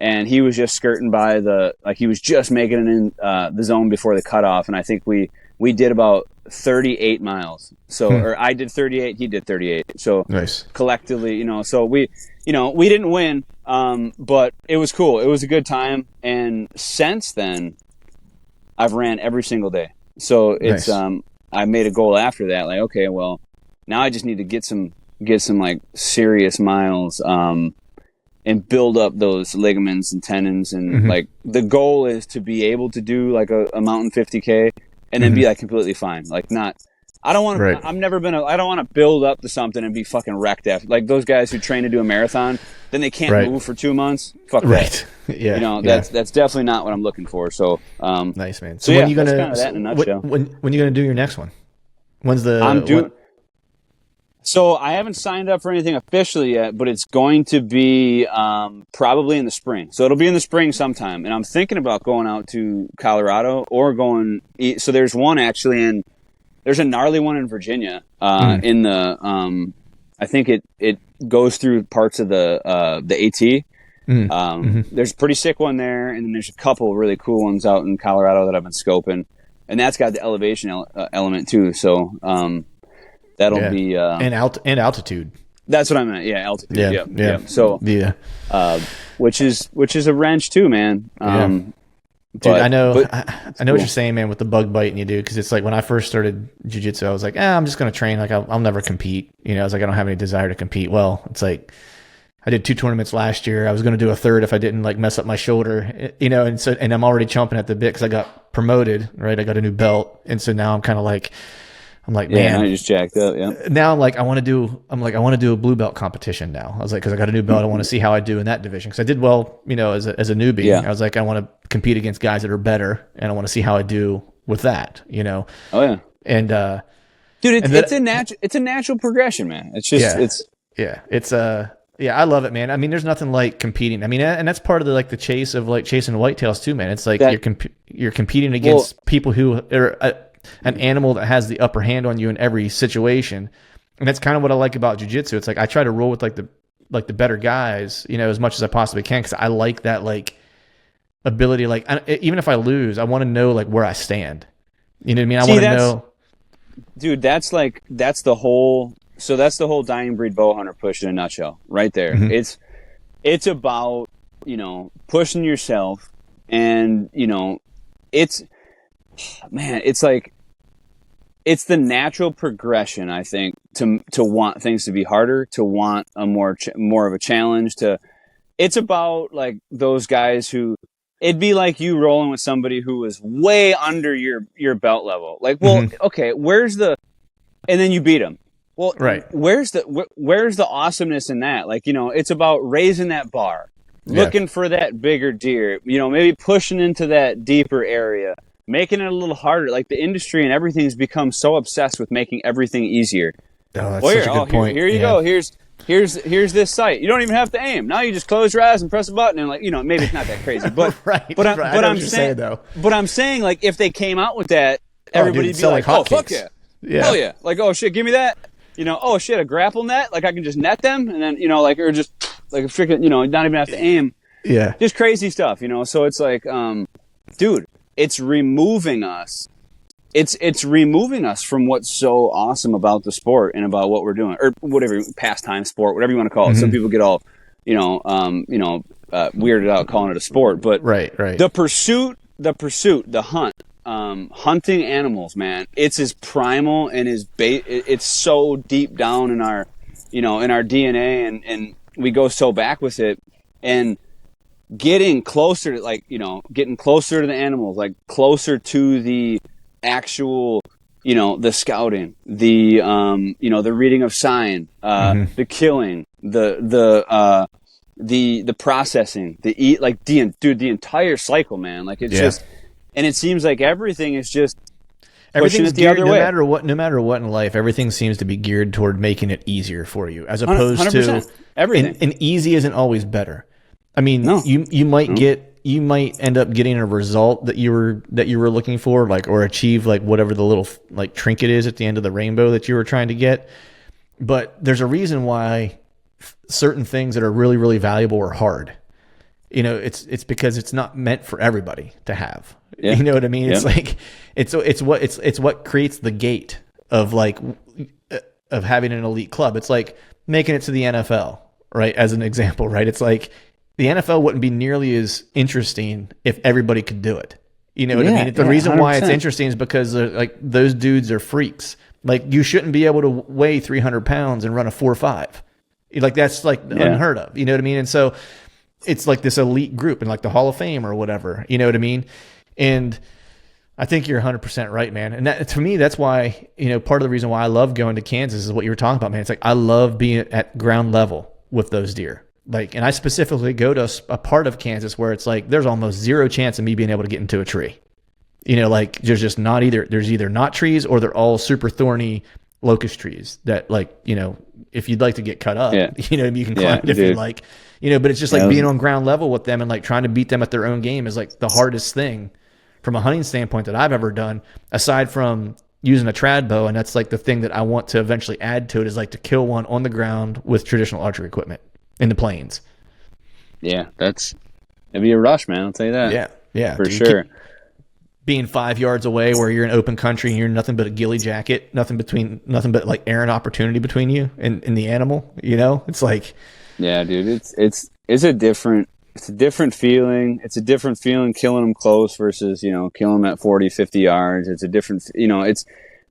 Speaker 2: and he was just skirting by he was just making it in the zone before the cutoff, and I think we did about 38 miles. So or I did 38, he did 38. So
Speaker 1: nice.
Speaker 2: Collectively, so we didn't win, but it was cool. It was a good time, and since then I've ran every single day. So it's nice. I made a goal after that, like, okay, well, now I just need to get some like serious miles and build up those ligaments and tendons, and like the goal is to be able to do like a mountain 50K and then be like completely fine. Like I don't want to. Right. I don't want to build up to something and be fucking wrecked after. Like those guys who train to do a marathon, then they can't move for 2 months. Fuck that. Yeah. That's definitely not what I'm looking for. So
Speaker 1: nice, man. So when you gonna?
Speaker 2: That's kind of that in a nutshell.
Speaker 1: When you gonna do your next one? When's the?
Speaker 2: So I haven't signed up for anything officially yet, but it's going to be probably in the spring. So it'll be in the spring sometime, and I'm thinking about going out to Colorado or going. So there's one actually there's a gnarly one in Virginia. In the I think it goes through parts of the AT. There's a pretty sick one there, and then there's a couple really cool ones out in Colorado that I've been scoping, and that's got the elevation element too. So that'll be
Speaker 1: and altitude.
Speaker 2: That's what I meant. Yeah, altitude. Yeah. So which is a wrench too, man.
Speaker 1: Dude, I know what you're saying, man, with the bug biting you do, because it's like when I first started jiu-jitsu, I was like, I'm just going to train. Like, I'll never compete. I was like, I don't have any desire to compete. Well, it's like I did 2 tournaments last year. I was going to do a third if I didn't like mess up my shoulder, and I'm already chomping at the bit because I got promoted, right? I got a new belt, and so now I'm kind of like, man,
Speaker 2: I just jacked up. Yeah.
Speaker 1: Now I'm like, I want to do a blue belt competition now. I was like, because I got a new belt, I want to see how I do in that division. Because I did well, as a newbie. Yeah. I was like, I want to compete against guys that are better, and I want to see how I do with that. Oh
Speaker 2: yeah.
Speaker 1: And
Speaker 2: dude, it's a natural progression, man. It's just
Speaker 1: I love it, man. I mean, there's nothing like competing. I mean, and that's part of the chase of like chasing whitetails too, man. It's like you're competing against people who are an animal that has the upper hand on you in every situation. And that's kind of what I like about jiu-jitsu. It's like I try to roll with the better guys, as much as I possibly can, because I like that ability. Like even if I lose, I want to know where I stand. You know what I mean? I want to know.
Speaker 2: Dude, that's the whole dying breed bowhunter push in a nutshell, right there. It's about pushing yourself, and it's like. It's the natural progression, I think, to want things to be harder, to want a more of a challenge. It's about like those guys who it'd be like you rolling with somebody who was way under your belt level. Like, well, okay, and then you beat them. Well,
Speaker 1: right.
Speaker 2: Where's the awesomeness in that? Like, it's about raising that bar, looking for that bigger deer. Maybe pushing into that deeper area. Making it a little harder. Like the industry and everything's become so obsessed with making everything easier.
Speaker 1: Oh, that's such a good point.
Speaker 2: Here you go. Here's this site. You don't even have to aim. Now you just close your eyes and press a button, and maybe it's not that crazy, but I'm saying like if they came out with that, everybody'd be like, oh fuck yeah, hell yeah, like oh shit, give me that. Oh shit, a grapple net, like I can just net them, and then or just like a freaking, not even have to aim.
Speaker 1: Yeah.
Speaker 2: Just crazy stuff, So it's like, dude, it's removing us. It's removing us from what's so awesome about the sport and about what we're doing, or whatever, pastime, sport, whatever you want to call it. Some people get all, weirded out calling it a sport, but
Speaker 1: right.
Speaker 2: The pursuit, the hunt, hunting animals, man, it's as primal and it's so deep down in our, in our DNA, and we go so back with it, and getting closer to getting closer to the animals, like closer to the actual, the scouting, the the reading of sign, the killing, the processing, the entire cycle, man. Like it's just, and it seems like everything is just
Speaker 1: everything's
Speaker 2: the
Speaker 1: geared,
Speaker 2: other way.
Speaker 1: No matter what in life, everything seems to be geared toward making it easier for you, as opposed 100%. To
Speaker 2: everything.
Speaker 1: And easy isn't always better. I mean,
Speaker 2: no.
Speaker 1: you might end up getting a result that you were looking for, like, or achieve like whatever the little like trinket is at the end of the rainbow that you were trying to get. But there's a reason why certain things that are really, really valuable are hard. It's because it's not meant for everybody to have. Yeah. You know what I mean? Yeah. It's like it's what creates the gate of having an elite club. It's like making it to the NFL, right? As an example, right? It's like the NFL wouldn't be nearly as interesting if everybody could do it. You know what I mean? The reason 100%. Why it's interesting is because like those dudes are freaks. Like you shouldn't be able to weigh 300 pounds and run a 4.5. Like that's like unheard of. You know what I mean? And so it's like this elite group and like the Hall of Fame or whatever. You know what I mean? And I think you're 100% right, man. And that, to me, that's why, part of the reason why I love going to Kansas is what you were talking about, man. It's like I love being at ground level with those deer. Like, and I specifically go to a part of Kansas where it's like there's almost zero chance of me being able to get into a tree. Like there's just not there's either not trees or they're all super thorny locust trees that if you'd like to get cut up, you can climb it if you like, but it's just like being on ground level with them and like trying to beat them at their own game is like the hardest thing from a hunting standpoint that I've ever done, aside from using a trad bow. And that's like the thing that I want to eventually add to it is like to kill one on the ground with traditional archery equipment in the plains.
Speaker 2: Yeah, it'd be a rush, man. I'll tell you that.
Speaker 1: Yeah,
Speaker 2: for sure.
Speaker 1: Being 5 yards away where you're in open country and you're nothing but a ghillie jacket, nothing but like air and opportunity between you and the animal, it's like,
Speaker 2: yeah, dude, it's a different feeling. It's a different feeling killing them close versus, killing them at 40, 50 yards. It's a different,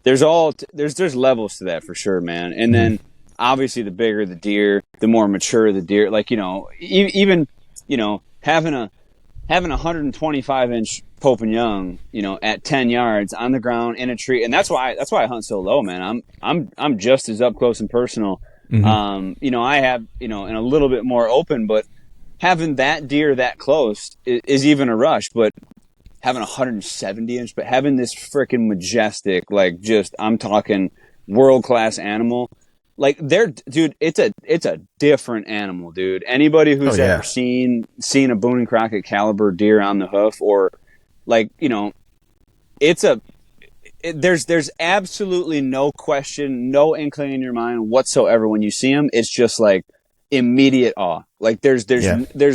Speaker 2: there's levels to that for sure, man. And then obviously the bigger the deer, the more mature the deer, like, even, having a 125-inch Pope and Young, at 10 yards on the ground in a tree. And that's why I hunt so low, man. I'm just as up close and personal. I have, and a little bit more open, but having that deer that close is even a rush. But having 170-inch, but having this freaking majestic, like just, I'm talking world-class animal, like dude, it's a different animal, dude. Anybody who's ever seen a Boone and Crockett caliber deer on the hoof, or like, there's absolutely no question, no inkling in your mind whatsoever when you see them. It's just like immediate awe. Like there's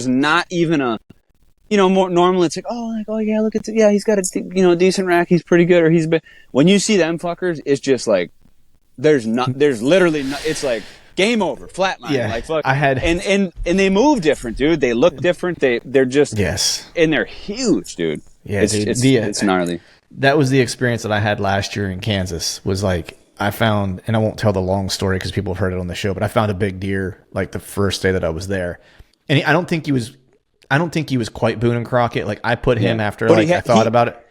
Speaker 2: not even a, more normally it's like, oh yeah, look at he's got a decent rack, he's pretty good, or when you see them fuckers, it's just like there's literally no, it's like game over, flatline.
Speaker 1: Yeah,
Speaker 2: like fuck.
Speaker 1: and
Speaker 2: they move different, dude. They look different. They're just and they're huge, dude.
Speaker 1: Yeah,
Speaker 2: it's gnarly.
Speaker 1: That was the experience that I had last year in Kansas. Was like I found, and I won't tell the long story because people have heard it on the show, but I found a big deer like the first day that I was there, and I don't think he was quite Boone and Crockett. Like I put him after I thought about it.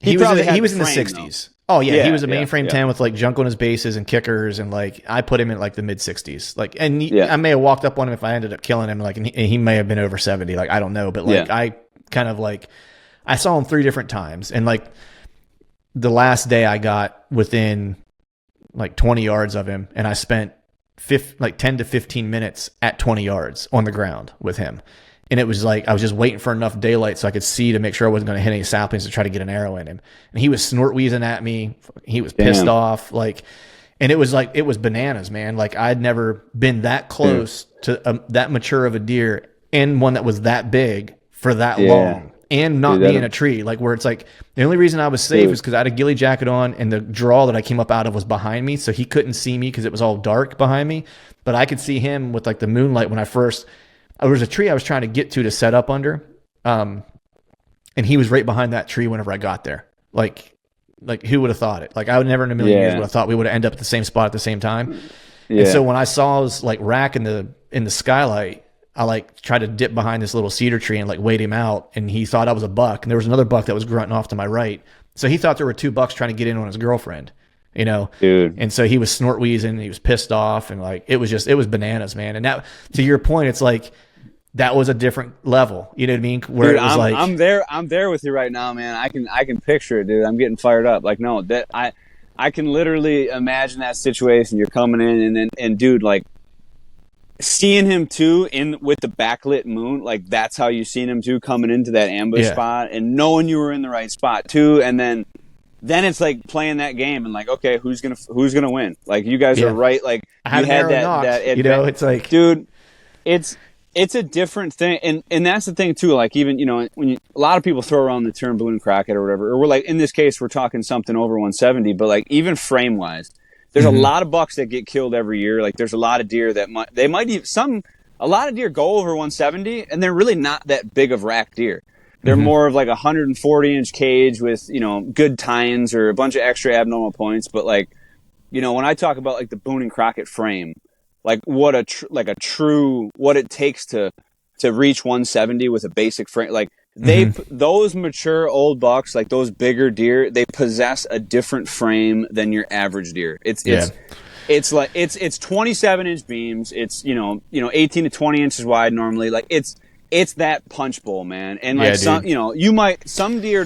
Speaker 1: He was in the 60s. Though. Oh yeah, he was a mainframe 10 with like junk on his bases and kickers, and like I put him in like the mid 60s. Like, and I may have walked up on him if I ended up killing him. Like, and he may have been over 70. Like I don't know, but like I kind of like I saw him 3 different times, and like the last day I got within like 20 yards of him, and I spent 10 to 15 minutes at 20 yards on the ground with him. And it was like I was just waiting for enough daylight so I could see to make sure I wasn't going to hit any saplings to try to get an arrow in him. And he was snort wheezing at me. He was pissed off. Like, And it was bananas, man. Like I'd never been that close to that mature of a deer and one that was that big for that long and not be in a tree. Like where it's like the only reason I was safe is because I had a ghillie jacket on and the draw that I came up out of was behind me. So he couldn't see me because it was all dark behind me, but I could see him with like the moonlight when there was a tree I was trying to get to set up under. And he was right behind that tree whenever I got there. Like who would have thought it? Like I would never in a million years would have thought we would have ended up at the same spot at the same time. Yeah. And so when I saw his like rack in the skylight, I like tried to dip behind this little cedar tree and like wait him out. And he thought I was a buck. And there was another buck that was grunting off to my right. So he thought there were two bucks trying to get in on his girlfriend, you know?
Speaker 2: Dude.
Speaker 1: And so he was snort wheezing. He was pissed off. And like, it was bananas, man. And that, to your point, it's like, that was a different level. You know what I mean? Where
Speaker 2: dude,
Speaker 1: it was like,
Speaker 2: I'm there with you right now, man. I can picture it, dude. I'm getting fired up. Like, no, that I can literally imagine that situation. You're coming in and dude, like seeing him too with the backlit moon, like that's how you seen him too, coming into that ambush spot and knowing you were in the right spot too. And then it's like playing that game and like, okay, who's gonna win? Like you guys are right. Like
Speaker 1: I had that, you know, it's like,
Speaker 2: dude, it's a different thing, and that's the thing too. Like even a lot of people throw around the term balloon crockett or whatever, or we're like in this case we're talking something over 170, but like even frame wise, there's a lot of bucks that get killed every year. Like there's a lot of deer that a lot of deer go over 170, and they're really not that big of rack deer. They're more of like 140-inch cage with good tines or a bunch of extra abnormal points. But like when I talk about like the Boone and Crockett frame. Like what what it takes to reach 170 with a basic frame. Like those mature old bucks, like those bigger deer, they possess a different frame than your average deer. It's 27-inch beams. It's 18 to 20 inches wide normally. Like it's that punch bowl, man. And like some deer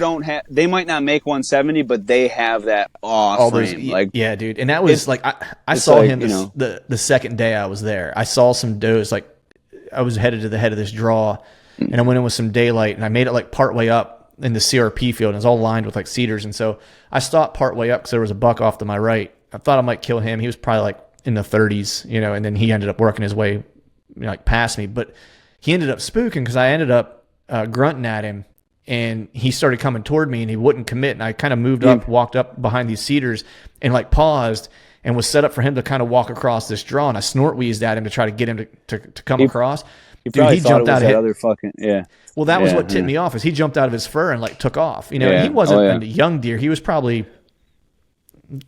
Speaker 2: they might not make 170, but they have that frame. Like
Speaker 1: dude. And that was like I saw him the second day I was there. I saw some does. Like I was headed to the head of this draw, and I went in with some daylight, and I made it like part way up in the CRP field, and it's all lined with like cedars. And so I stopped part way up because there was a buck off to my right. I thought I might kill him. He was probably like in the 30s, and then he ended up working his way like past me, but. He ended up spooking because I ended up grunting at him, and he started coming toward me, and he wouldn't commit. And I kind of moved up, walked up behind these cedars, and like paused and was set up for him to kind of walk across this draw. And I snort wheezed at him to try to get him to come across.
Speaker 2: He jumped out of other fucking
Speaker 1: Well, that was what tipped me off. Is he jumped out of his fur and like took off. And he wasn't a young deer. He was probably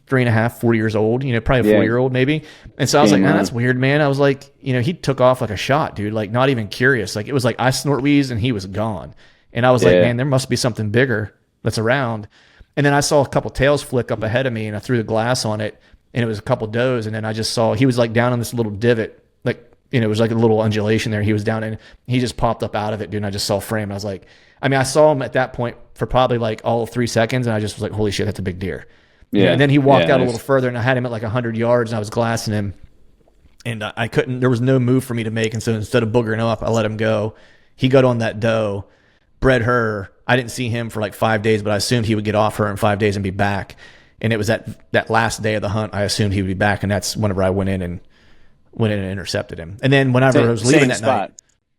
Speaker 1: 3.5, 4 years old, probably a 4-year-old maybe. And so I was like, man, that's weird, man. I was like, he took off like a shot, dude, like not even curious. Like it was like I snort wheezed and he was gone. And I was like, man, there must be something bigger that's around. And then I saw a couple tails flick up ahead of me, and I threw the glass on it, and it was a couple does. And then I just saw he was like down in this little divot, like, it was like a little undulation there. He was down in, he just popped up out of it, dude. And I just saw frame. And I was like, I saw him at that point for probably like all of 3 seconds. And I just was like, holy shit, that's a big deer. Yeah. And then he walked out a little further, and I had him at like 100 yards, and I was glassing him, and I couldn't, there was no move for me to make. And so instead of boogering up, I let him go. He got on that doe, bred her. I didn't see him for like 5 days, but I assumed he would get off her in 5 days and be back. And it was that last day of the hunt, I assumed he would be back. And that's whenever I went in and intercepted him. And then whenever I was leaving that night,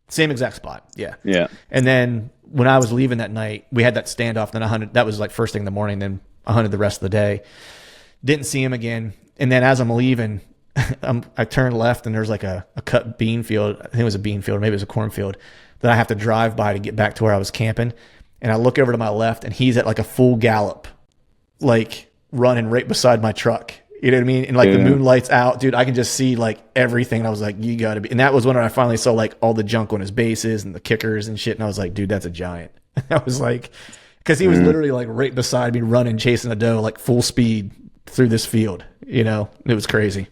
Speaker 1: same exact spot. Yeah. Yeah. And then when I was leaving that night, we had that standoff. Then I hunted, that was like first thing in the morning. Then I hunted the rest of the day. Didn't see him again. And then as I'm leaving, I turned left, and there's like a cut bean field. I think it was a bean field, maybe it was a cornfield, that I have to drive by to get back to where I was camping. And I look over to my left, and he's at like a full gallop, like running right beside my truck. You know what I mean? And like the moonlight's out, dude. I can just see like everything. And I was like, you gotta be. And that was when I finally saw like all the junk on his bases and the kickers and shit. And I was like, dude, that's a giant. I was like, because he was literally like right beside me, running, chasing a doe, like full speed through this field. It was crazy.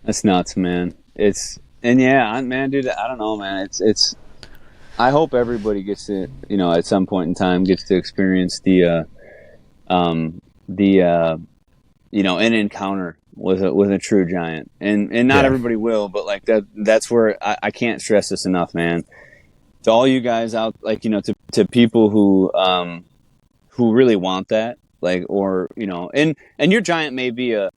Speaker 2: That's nuts, man. Man, dude, I don't know, man. It's. I hope everybody gets to, at some point in time, gets to experience an encounter with a true giant, and not everybody will, but like that's where I can't stress this enough, man. To all you guys out, like, to people who really want that, like, or, and your giant may be a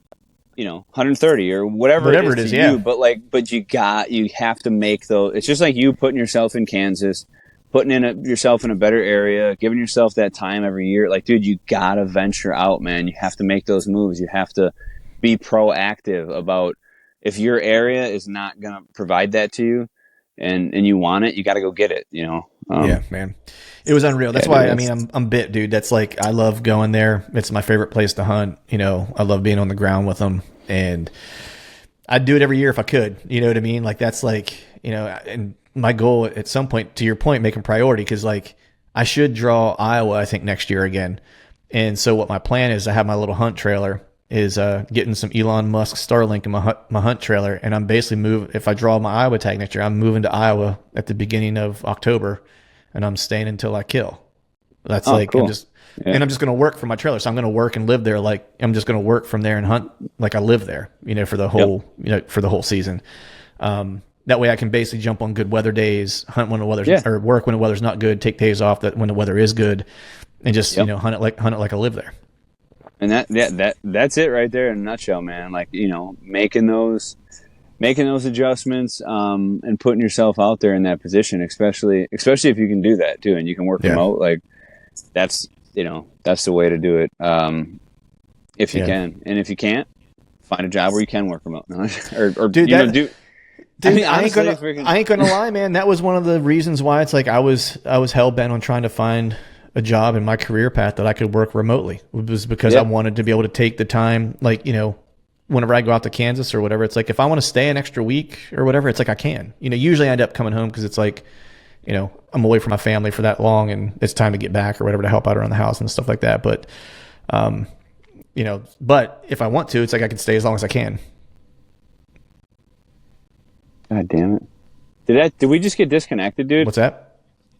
Speaker 2: 130 or whatever it is to
Speaker 1: yeah.
Speaker 2: you. But you have to make those. It's just like you putting yourself in Kansas, putting yourself in a better area, giving yourself that time every year. Like, dude, you gotta venture out, man. You have to make those moves. You have to be proactive about, if your area is not gonna provide that to you, and you want it, you got to go get it.
Speaker 1: Yeah, man, it was unreal. That's why, I mean, I'm bit, dude. That's like, I love going there. It's my favorite place to hunt. I love being on the ground with them, and I'd do it every year if I could. You know what I mean? Like, that's like, and my goal at some point, to your point, make them priority, because like, I should draw Iowa, I think, next year again. And so what my plan is, I have my little hunt trailer, is getting some Elon Musk Starlink in my hunt trailer, and I'm basically if I draw my Iowa tag next year, I'm moving to Iowa at the beginning of October, and I'm staying until I kill. That's cool. And I'm just going to work from my trailer. So I'm going to work and live there. Like, I'm just going to work from there and hunt like I live there, for the whole, for the whole season. That way I can basically jump on good weather days, hunt when the weather's, or work when the weather's not good, take days off when the weather is good, and just, hunt it like I live there.
Speaker 2: And that's it right there in a nutshell, man. Like, making those adjustments, and putting yourself out there in that position, especially if you can do that too, and you can work remote. Like, that's the way to do it. If you can, and if you can't, find a job where you can work remote. or
Speaker 1: dude,
Speaker 2: do.
Speaker 1: Dude, I ain't gonna lie, man. That was one of the reasons why it's like I was hell bent on trying to find a job in my career path that I could work remotely. It was because I wanted to be able to take the time, like, whenever I go out to Kansas or whatever, it's like, if I want to stay an extra week or whatever, it's like I can. Usually I end up coming home because it's like, I'm away from my family for that long, and it's time to get back or whatever to help out around the house and stuff like that. But, but if I want to, it's like I can stay as long as I can.
Speaker 2: God damn it! Did we just get disconnected, dude?
Speaker 1: What's that?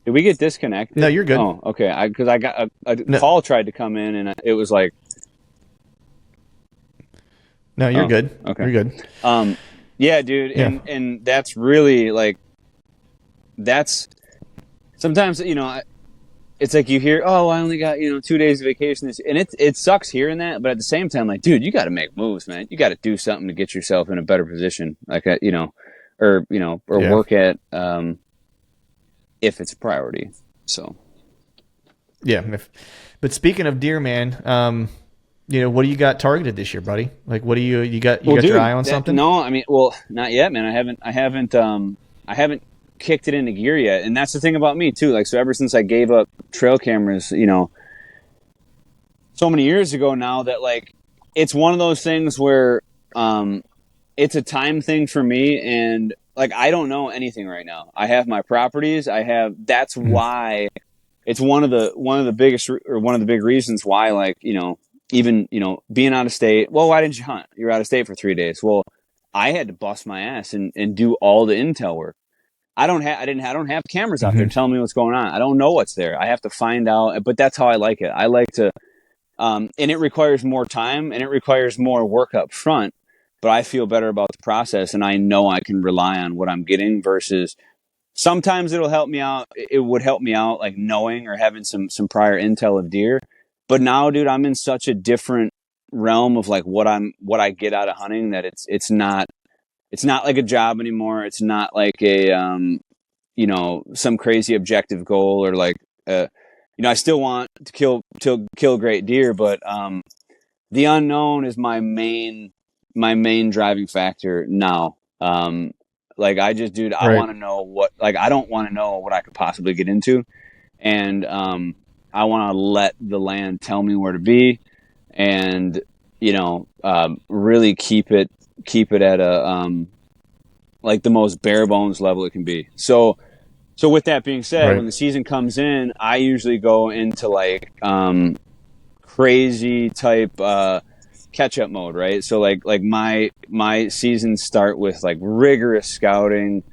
Speaker 2: Did we get disconnected?
Speaker 1: No, you're good.
Speaker 2: Oh, okay. Because I got a call tried to come in, and it was like,
Speaker 1: no, you're good.
Speaker 2: Okay,
Speaker 1: you're good.
Speaker 2: Yeah, dude, and that's really like, that's sometimes it's like you hear, oh, I only got 2 days of vacation, and it sucks hearing that, but at the same time, like, dude, you got to make moves, man. You got to do something to get yourself in a better position, like or work at if it's a priority. So
Speaker 1: yeah, but speaking of deer, man, what do you got targeted this year, buddy? Like, what do you got your eye on something?
Speaker 2: No, I mean, well, not yet, man. I haven't kicked it into gear yet, and that's the thing about me too. Like, so ever since I gave up trail cameras, so many years ago now, that like, it's one of those things where it's a time thing for me, and like, I don't know anything right now. I have my properties. That's why it's one of the biggest, or one of the big reasons why, like, even, being out of state. Well, why didn't you hunt? You're out of state for 3 days. Well, I had to bust my ass and do all the intel work. I don't have cameras out there telling me what's going on. I don't know what's there. I have to find out, but that's how I like it. I like to, and it requires more time and it requires more work up front, but I feel better about the process, and I know I can rely on what I'm getting, versus sometimes it'll help me out. It would help me out, like, knowing or having some prior intel of deer. But now, dude, I'm in such a different realm of like what I get out of hunting, that it's not like a job anymore. It's not like a some crazy objective goal, or like I still want to kill great deer, but the unknown is my main driving factor now. Like, I just, dude, I want to know I don't want to know what I could possibly get into, and I want to let the land tell me where to be, and really keep it at a like the most bare bones level it can be. So with that being said, when the season comes in, I usually go into like crazy type catch up mode, right? So like my seasons start with like rigorous scouting,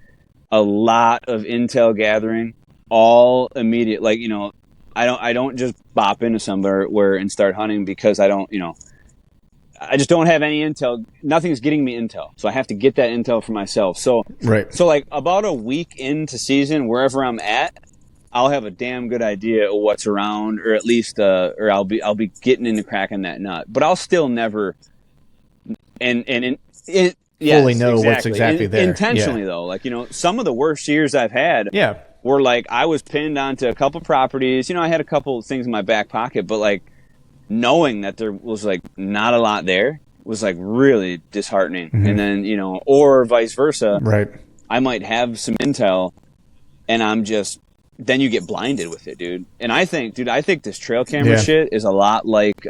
Speaker 2: a lot of intel gathering, all immediate. Like, I don't just bop into somewhere and start hunting, because I just don't have any intel. Nothing's getting me intel, so I have to get that intel for myself. So like about a week into season, wherever I'm at, I'll have a damn good idea of what's around, or at least or I'll be getting into cracking that nut. But I'll still never, it
Speaker 1: fully know what's exactly there.
Speaker 2: Intentionally though, like, some of the worst years I've had were like, I was pinned onto a couple properties, I had a couple things in my back pocket, but like knowing that there was like not a lot there was like really disheartening. And then, or vice versa.
Speaker 1: Right.
Speaker 2: I might have some intel and then you get blinded with it, dude. And I think this trail camera shit is a lot like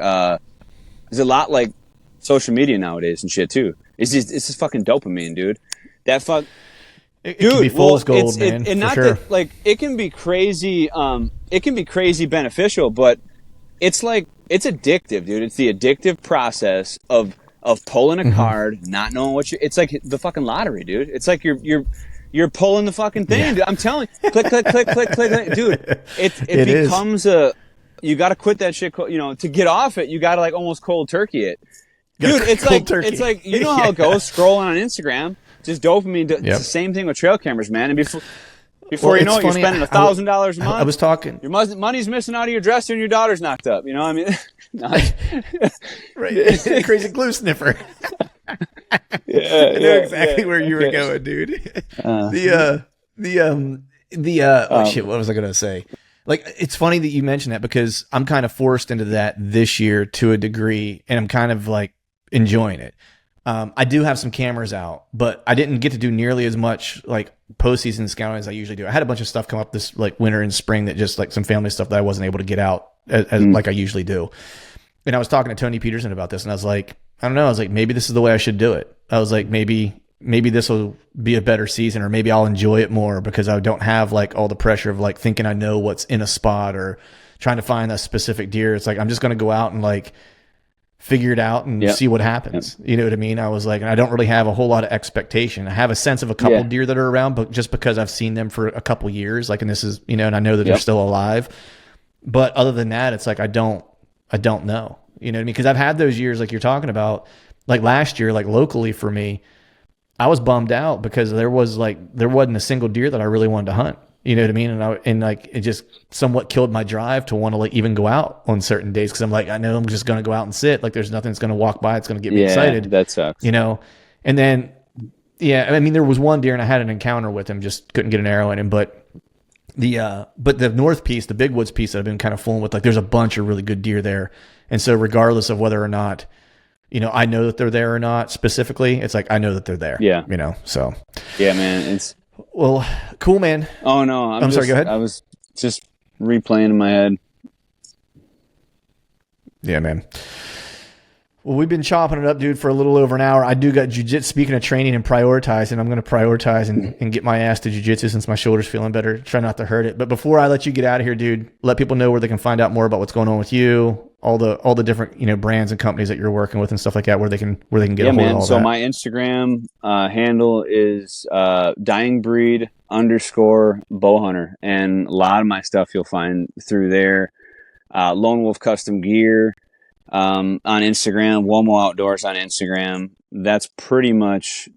Speaker 2: social media nowadays and shit too. It's just fucking dopamine, dude. It can be fool's gold, man. And not sure. That, like, it can be crazy. It can be crazy beneficial, but it's like, it's addictive, dude. It's the addictive process of pulling a card, not knowing it's like the fucking lottery, dude. It's like you're pulling the fucking thing, dude. I'm telling you, click, click, click, click, click, dude. It becomes you got to quit that shit. To get off it, you got to like almost cold turkey it. Dude, it's like how it goes, scrolling on Instagram, just dopamine. It's the same thing with trail cameras, man. And before you know it, you're spending $1,000 a month.
Speaker 1: I was talking.
Speaker 2: Your money's missing out of your dresser and your daughter's knocked up. You know what I mean?
Speaker 1: Right. Crazy glue sniffer. I know exactly where you were going, dude. Shit, what was I going to say? Like, it's funny that you mentioned that because I'm kind of forced into that this year to a degree, and I'm kind of like enjoying it. I do have some cameras out, but I didn't get to do nearly as much like postseason scouting as I usually do. I had a bunch of stuff come up this like winter and spring that just like some family stuff that I wasn't able to get out as like I usually do. And I was talking to Tony Peterson about this, and I was like, I don't know. I was like, maybe this is the way I should do it. I was like, maybe this will be a better season, or maybe I'll enjoy it more because I don't have like all the pressure of like thinking I know what's in a spot or trying to find a specific deer. It's like, I'm just going to go out and like figure it out and see what happens. You know what I mean? I was like, and I don't really have a whole lot of expectation. I have a sense of a couple deer that are around, but just because I've seen them for a couple years, like, and this is, and I know that they're still alive, but other than that, it's like, I don't know, you know what I mean? Cause I've had those years like you're talking about, like last year, like locally for me, I was bummed out because there wasn't a single deer that I really wanted to hunt. You know what I mean? And like, it just somewhat killed my drive to want to like even go out on certain days. Cause I'm like, I know I'm just going to go out and sit. Like there's nothing that's going to walk by. It's going to get me excited.
Speaker 2: That sucks.
Speaker 1: And then, I mean, there was one deer and I had an encounter with him, just couldn't get an arrow in him. But the north piece, the big woods piece that I've been kind of fooling with, like there's a bunch of really good deer there. And so regardless of whether or not, I know that they're there or not specifically, it's like, I know that they're there.
Speaker 2: Yeah.
Speaker 1: So.
Speaker 2: Yeah, man.
Speaker 1: Well, cool, man.
Speaker 2: Oh, no. I'm sorry, go ahead. I was just replaying in my head.
Speaker 1: Yeah, man. Well, we've been chopping it up, dude, for a little over an hour. I do got jiu-jitsu. Speaking of training and prioritizing, I'm going to prioritize and get my ass to jiu-jitsu since my shoulder's feeling better. Try not to hurt it. But before I let you get out of here, dude, let people know where they can find out more about what's going on with you, all the different brands and companies that you're working with and stuff like that, where they can get a hold of all that.
Speaker 2: So my Instagram handle is dyingbreed_Bowhunter, and a lot of my stuff you'll find through there. Lone Wolf Custom Gear on Instagram, Womo Outdoors on Instagram. That's pretty much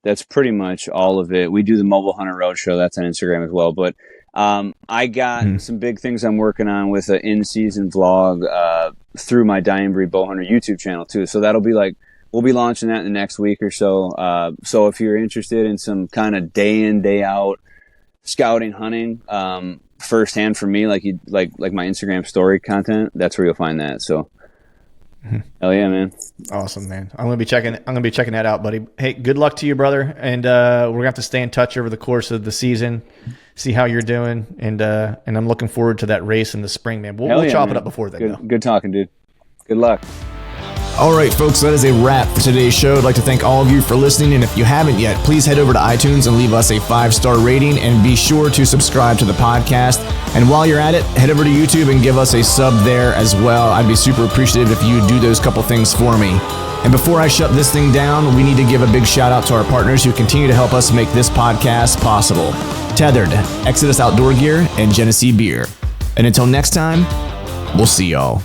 Speaker 2: all of it. We do the Mobile Hunter Roadshow. That's on Instagram as well. But I got some big things I'm working on with an in-season vlog through my Dying Breed Bowhunter YouTube channel too. So that'll be like, we'll be launching that in the next week or so. So if you're interested in some kind of day in, day out scouting, hunting, firsthand from me, like my Instagram story content, that's where you'll find that. So. Hell yeah, man.
Speaker 1: Awesome, man. I'm gonna be checking that out, buddy. Hey, good luck to you, brother. And we're gonna have to stay in touch over the course of the season, see how you're doing, and I'm looking forward to that race in the spring, man. We'll chop it up before then.
Speaker 2: Good talking, dude. Good luck.
Speaker 1: All right, folks, that is a wrap for today's show. I'd like to thank all of you for listening, and if you haven't yet, please head over to iTunes and leave us a 5-star rating, and be sure to subscribe to the podcast. And while you're at it, head over to YouTube and give us a sub there as well. I'd be super appreciative if you would do those couple things for me. And before I shut this thing down, we need to give a big shout out to our partners who continue to help us make this podcast possible. Tethered, Exodus Outdoor Gear, and Genesee Beer. And until next time, we'll see y'all.